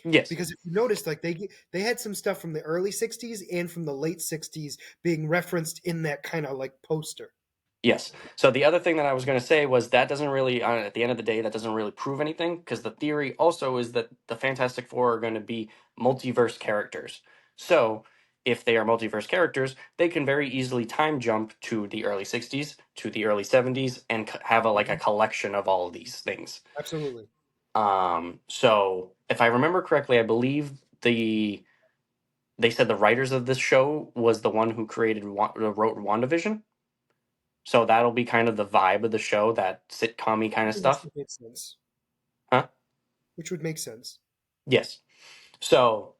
yes. Because if you notice, like they had some stuff from the early '60s and from the late '60s being referenced in that kind of like poster. Yes. So the other thing that I was going to say was that doesn't really, at the end of the day, that doesn't really prove anything because the theory also is that the Fantastic Four are going to be multiverse characters. So if they are multiverse characters, they can very easily time jump to the early 60s, to the early 70s, and have a Mhm. collection of all of these things. Absolutely. So if I remember correctly, I believe they said the writers of this show was the one who wrote WandaVision. So that'll be kind of the vibe of the show, that sitcom-y kind of Which stuff. would make sense. Huh? Which would make sense. Yes. So,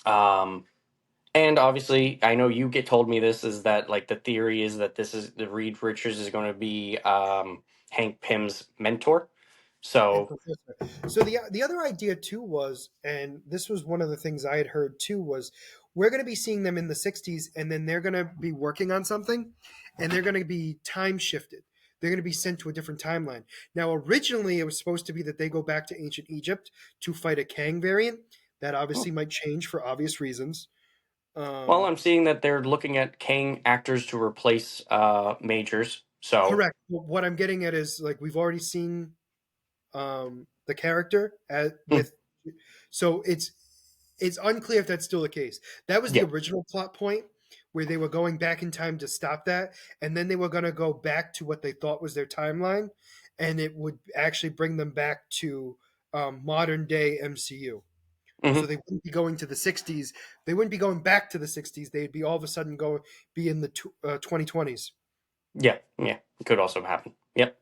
um, and obviously, I know you get told me this is that like the theory is that this is the Reed Richards is going to be Hank Pym's mentor. And So, Professor. So the other idea too was, and this was one of the things I had heard too, was we're going to be seeing them in the '60s, and then they're going to be working on something, and they're going to be time shifted. They're going to be sent to a different timeline. Now, originally, it was supposed to be that they go back to ancient Egypt to fight a Kang variant. That hmm. obviously might change for obvious reasons. Well, Um, I'm seeing that they're looking at Kang actors to replace Majors. So, Correct. What I'm getting at is like we've already seen the character mm, with, so it's unclear if that's still the case. That was the yeah. original plot point where they were going back in time to stop that, and then they were going to go back to what they thought was their timeline, and it would actually bring them back to modern day MCU. So Hmm. they wouldn't be going to the '60s. They wouldn't be going back to the '60s. They'd be all of a sudden going be in the 2020s. Yeah. Yeah. It could also happen. Yep.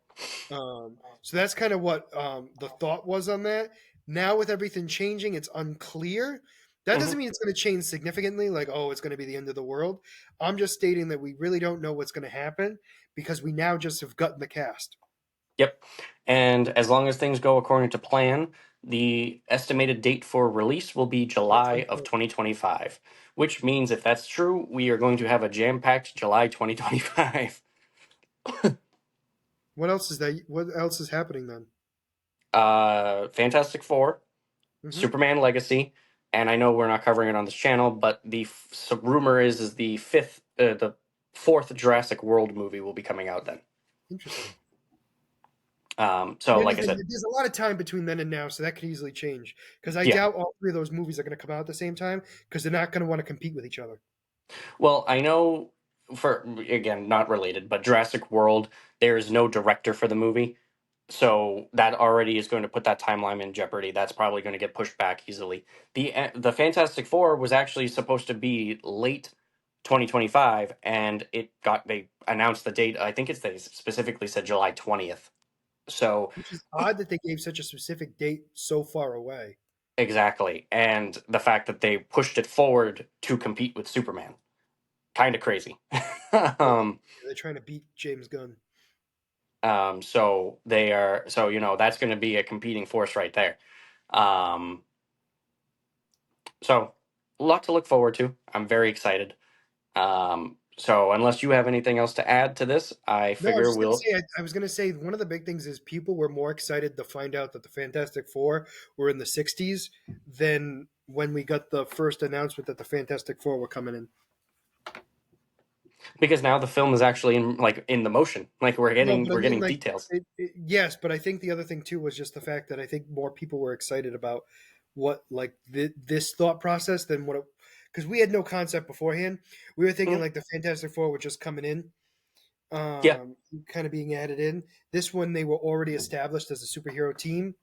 So that's kind of what the thought was on that. Now with everything changing, it's unclear. That doesn't Hmm. mean it's going to change significantly, like, oh, it's going to be the end of the world. I'm just stating that we really don't know what's going to happen because we now just have gotten the cast. Yep. And as long as things go according to plan, the estimated date for release will be July of 2025, which means if that's true, we are going to have a jam-packed July 2025. What else is that? What else is happening then? Fantastic Four, Hmm. Superman Legacy, and I know we're not covering it on this channel, but so rumor is the fourth Jurassic World movie will be coming out then. Interesting. So The only like I thing, said, there's a lot of time between then and now, so that could easily change. Because I yeah. doubt all three of those movies are going to come out at the same time because they're not going to want to compete with each other. Well, I know for again, not related, but Jurassic World, there is no director for the movie. So that already is going to put that timeline in jeopardy. That's probably going to get pushed back easily. The Fantastic Four was actually supposed to be late 2025, and they announced the date. I think they specifically said July 20th. So Which is odd that they gave such a specific date so far away. exactly, and the fact that they pushed it forward to compete with Superman, kind of crazy. Yeah, um, they're trying to beat James Gunn. so they are. So that's going to be a competing force right there. Um, So, a lot to look forward to. I'm very excited. So, unless you have anything else to add to this, I No, I was figure just gonna we'll. say. I was gonna say one of the big things is people were more excited to find out that the Fantastic Four were in the '60s than when we got the first announcement that the Fantastic Four were coming in. Because now the film is actually in the motion. Like we're No, getting but I we're mean, getting like, details. yes, but I think the other thing too was just the fact that I think more people were excited about what like this thought process than what it, because we had no concept beforehand. We were thinking Mhm. like the Fantastic Four were just coming in, Yeah, kind of being added in. This one, they were already established as a superhero team,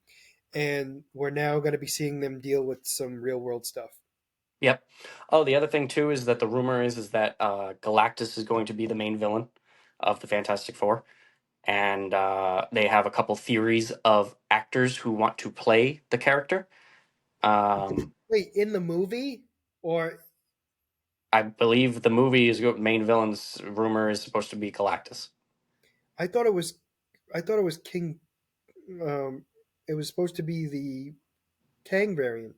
and we're now going to be seeing them deal with some real world stuff. yep. Oh, the other thing too is that the rumor is that Galactus is going to be the main villain of the Fantastic Four, and they have a couple theories of actors who want to play the character. Um, Wait, in the movie, or I believe the movie's main villain's rumor is supposed to be Galactus. I thought it was, I thought it was King. Um, it was supposed to be the Kang variant.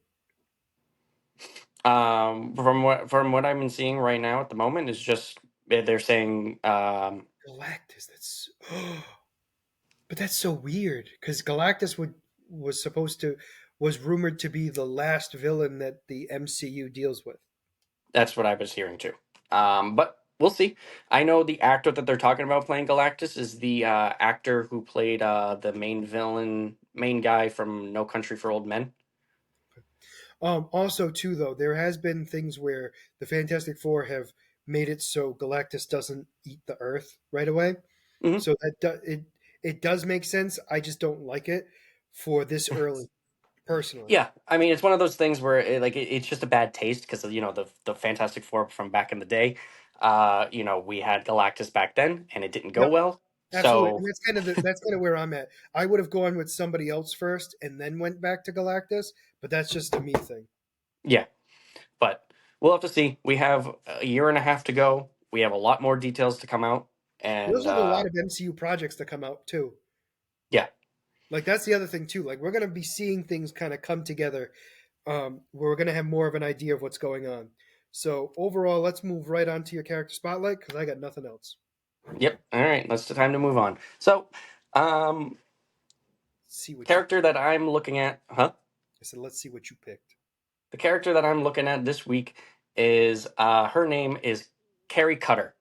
From what I've been seeing right now at the moment is just they're saying Galactus. That's, but that's so weird because Galactus would was supposed to was rumored to be the last villain that the MCU deals with. that's what I was hearing too. But we'll see. I know the actor that they're talking about playing Galactus is the actor who played the main guy from No Country for Old Men. Also, too, though, there has been things where the Fantastic Four have made it so Galactus doesn't eat the Earth right away. Hmm. So it does make sense. I just don't like it for this early, personally. Yeah, I mean it's one of those things where it's just a bad taste because the Fantastic Four from back in the day. We had Galactus back then, and it didn't go Yep, well. absolutely, and So that's kind of where I'm at. I would have gone with somebody else first and then went back to Galactus, but that's just a me thing. yeah, but we'll have to see. We have a year and a half to go. We have a lot more details to come out, We and also have a lot of MCU projects to come out too. yeah, Like that's the other thing too. Like we're gonna be seeing things kind of come together. Where we're gonna have more of an idea of what's going on. So overall, let's move right on to your character spotlight because I got nothing else. yep. All right, that's the time to move on. So, um, Let's see what you. character that I'm looking at, huh? I said, let's see what you picked. The character that I'm looking at this week is her name is Carrie Cutter.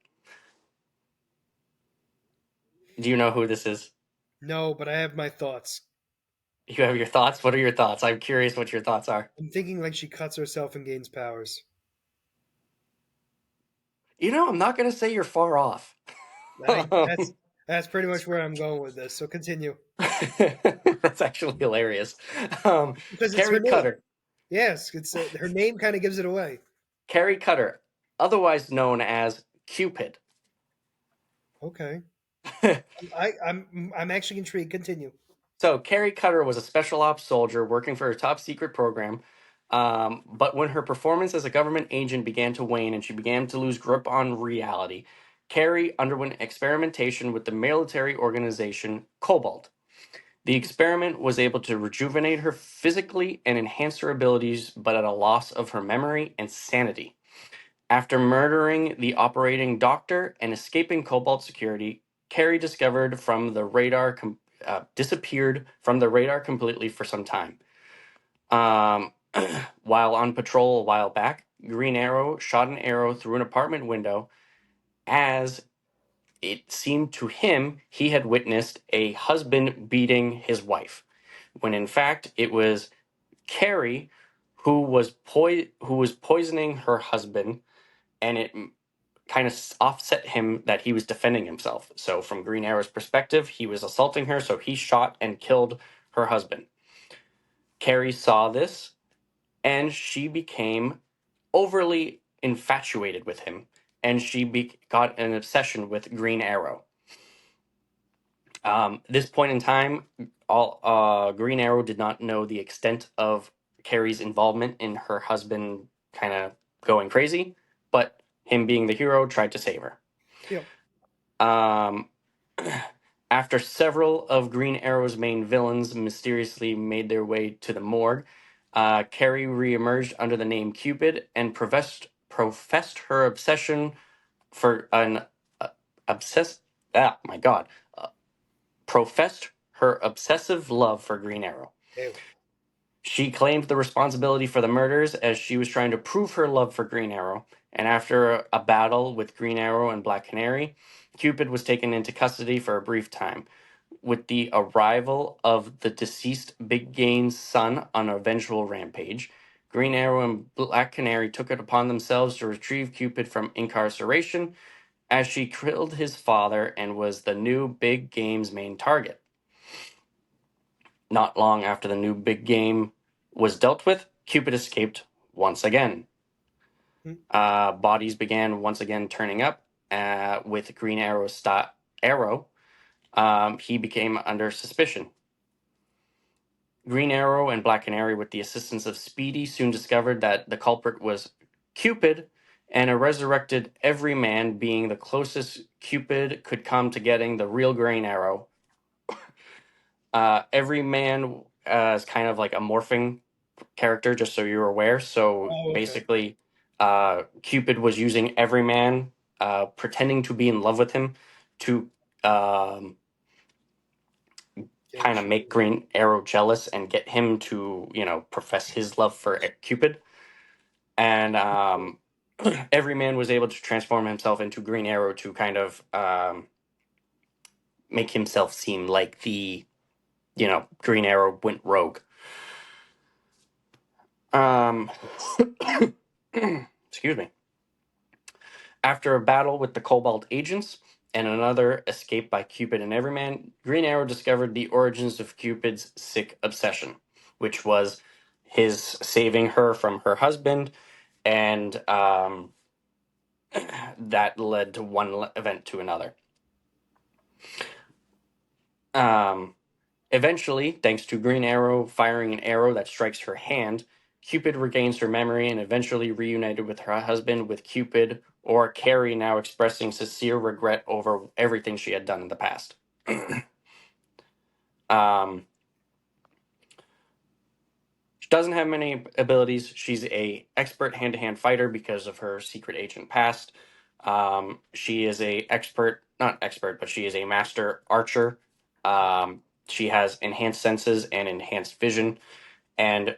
Do you know who this is? No, but I have my thoughts. You have your thoughts. What are your thoughts? I'm curious what your thoughts are. I'm thinking like she cuts herself and gains powers. I'm not gonna say you're far off. I that's pretty much where I'm going with this. So continue That's actually hilarious. Um, because it's her Carrie name. Cutter. Yes, it's her name kind of gives it away. Carrie Cutter, otherwise known as Cupid. Okay, I'm actually intrigued. Continue. So Carrie Cutter was a special ops soldier working for a top secret program. But when her performance as a government agent began to wane and she began to lose grip on reality, Carrie underwent experimentation with the military organization Cobalt. The experiment was able to rejuvenate her physically and enhance her abilities, but at a loss of her memory and sanity. After murdering the operating doctor and escaping Cobalt security, Carrie disappeared from the radar completely for some time. Um, while on patrol a while back, Green Arrow shot an arrow through an apartment window as it seemed to him he had witnessed a husband beating his wife, when in fact it was Carrie who was poisoning her husband, and it kind of offset him that he was defending himself. So from Green Arrow's perspective, he was assaulting her, so he shot and killed her husband. Carrie saw this, and she became overly infatuated with him, and got an obsession with Green Arrow. This point in time, all Green Arrow did not know the extent of Carrie's involvement in her husband kind of going crazy, but him being the hero tried to save her. Yep. Um, After several of Green Arrow's main villains mysteriously made their way to the morgue, Carrie reemerged under the name Cupid and professed her obsession for an obsessed. Ah, my God! Professed her obsessive love for Green Arrow. Ew. She claimed the responsibility for the murders as she was trying to prove her love for Green Arrow. And after a battle with Green Arrow and Black Canary, Cupid was taken into custody for a brief time. With the arrival of the deceased Big Gain's son on a vengeful rampage, Green Arrow and Black Canary took it upon themselves to retrieve Cupid from incarceration, as she killed his father and was the new Big Game's main target. Not long after the new big game was dealt with, Cupid escaped once again. Hmm. Bodies began once again turning up with Green Arrow. He became under suspicion. Green Arrow and Black Canary, with the assistance of Speedy, soon discovered that the culprit was Cupid, and a resurrected Everyman, being the closest Cupid could come to getting the real Green Arrow. Everyman is kind of like a morphing character, just so you're aware. So Oh, okay. basically, Cupid was using Everyman, pretending to be in love with him, to um, Get kind what of you make Green Arrow jealous and get him to, profess his love for Cupid. And Everyman was able to transform himself into Green Arrow to kind of make himself seem like Green Arrow went rogue. Um, excuse me. After a battle with the Cobalt agents and another escape by Cupid and Everyman, Green Arrow discovered the origins of Cupid's sick obsession, which was his saving her from her husband and that led to one event to another. Um, Eventually, thanks to Green Arrow firing an arrow that strikes her hand, Cupid regains her memory and eventually reunited with her husband, with Cupid or Carrie now expressing sincere regret over everything she had done in the past. um, she doesn't have many abilities. She's a expert hand-to-hand fighter because of her secret agent past. She is not expert, but she is a master archer. She has enhanced senses and enhanced vision, and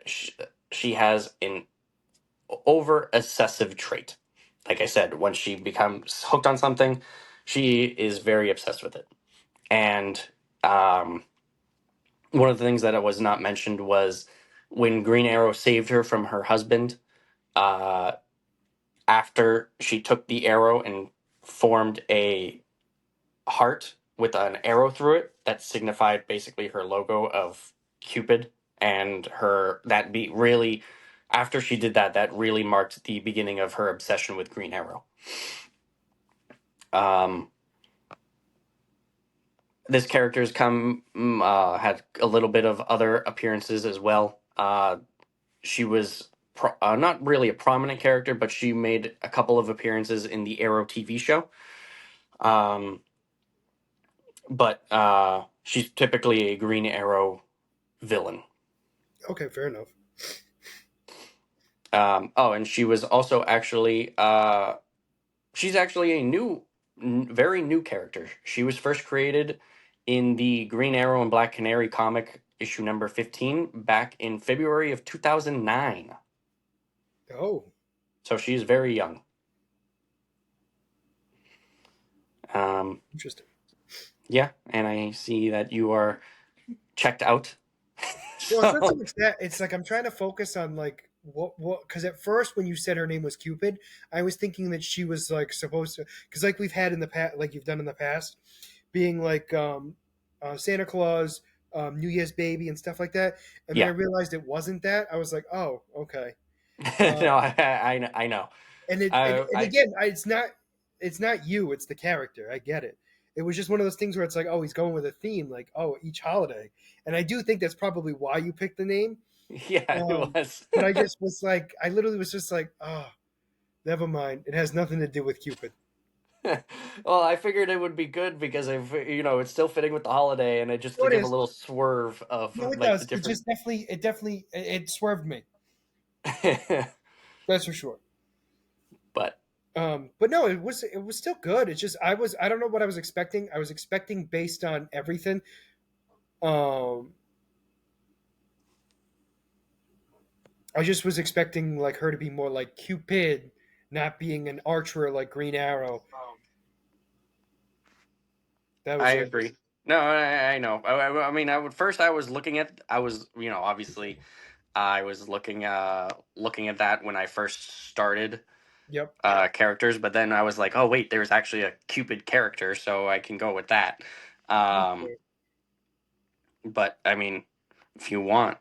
she has an over obsessive trait. Like I said, when she becomes hooked on something, she is very obsessed with it. And um, one of the things that was not mentioned was when Green Arrow saved her from her husband. Uh, After she took the arrow and formed a heart with an arrow through it that signified basically her logo of Cupid, and her that be really after she did that, that really marked the beginning of her obsession with Green Arrow. um this character's come had a little bit of other appearances as well. She was not really a prominent character, but she made a couple of appearances in the Arrow TV show. um but she's typically a Green Arrow villain. Okay, fair enough. Oh, and she was also actually she's actually a very new character. She was first created in the Green Arrow and Black Canary comic issue number 15 back in February of 2009. Oh, So she's very young. interesting. Yeah, and I see that you are checked out. Well, it's not so So much that. It's like I'm trying to focus on like what because at first when you said her name was Cupid, I was thinking that she was like supposed to because like we've had in the past, like you've done in the past, being like Santa Claus, New Year's baby, and stuff like that. And then I yeah. realized it wasn't that. I was like, oh, okay. No, Um, I know. and it and I again, it's not you, it's the character. I get it. It was just one of those things where it's like, oh, he's going with a theme, like oh, each holiday. And I do think that's probably why you picked the name. Yeah, it was. But I just was like, I literally was just like, oh, never mind. It has nothing to do with Cupid. Well, I figured it would be good because if it's still fitting with the holiday, and it just No, to it give a is. little swerve of No, it like the does. It different. just it swerved me. That's for sure. But But no, it was still good. It's just I don't know what I was expecting. I was expecting based on everything. Um, I just was expecting like her to be more like Cupid, not being an archer like Green Arrow. That I was it. agree. No, I know. I mean, I was looking at. I was obviously I was looking at that when I first started Yep. characters, but then I was like, oh wait, there's actually a Cupid character, so I can go with that. Um, but I mean, if you want,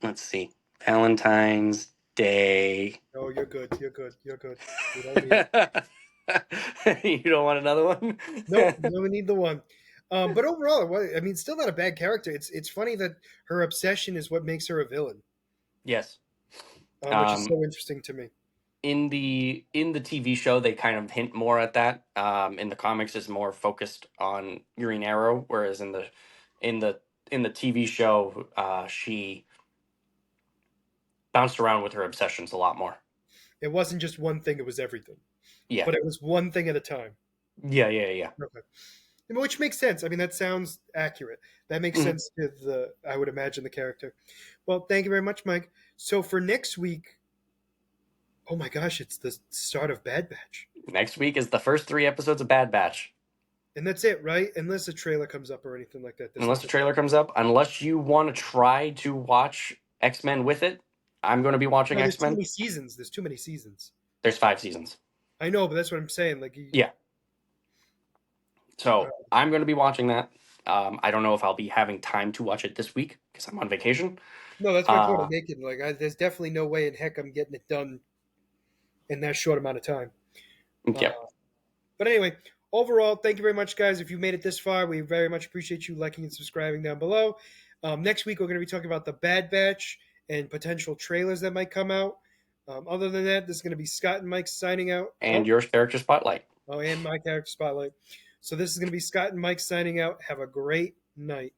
let's see, Valentine's Day. No, you're good. You're good. You're good. We don't need it. You don't want another one? Nope. We only need the one. But overall, I mean, still not a bad character. It's funny that her obsession is what makes her a villain, Yes. which is Um, so interesting to me. in the TV show, they kind of hint more at that. In the comics, is more focused on Green Arrow, whereas in the in the TV show, she bounced around with her obsessions a lot more. It wasn't just one thing; it was everything. Yeah, But it was one thing at a time. yeah. Okay. Which makes sense. I mean, that sounds accurate. That makes Mhm. sense to I would imagine, the character. Well, thank you very much, Mike. So for next week, oh my gosh, it's the start of Bad Batch. Next week is the first 3 episodes of Bad Batch. And that's it, right? Unless a trailer comes up or anything like that. There's Unless the nothing. trailer comes up, unless you want to try to watch X-Men with it, I'm going to be watching No, there's too X-Men. many seasons. There's too many seasons. There's 5 seasons. I know, but that's what I'm saying. Like, Yeah. So I'm going to be watching that. I don't know if I'll be having time to watch it this week because I'm on vacation. no, that's my point I'm Uh, making. Like, there's definitely no way in heck I'm getting it done in that short amount of time. Uh, Yep. but anyway, overall, thank you very much, guys. If you made it this far, we very much appreciate you liking and subscribing down below. Next week, we're going to be talking about the Bad Batch and potential trailers that might come out. Other than that, this is going to be Scott and Mike signing out. And your character spotlight. And my character spotlight. So this is going to be Scott and Mike signing out. Have a great night.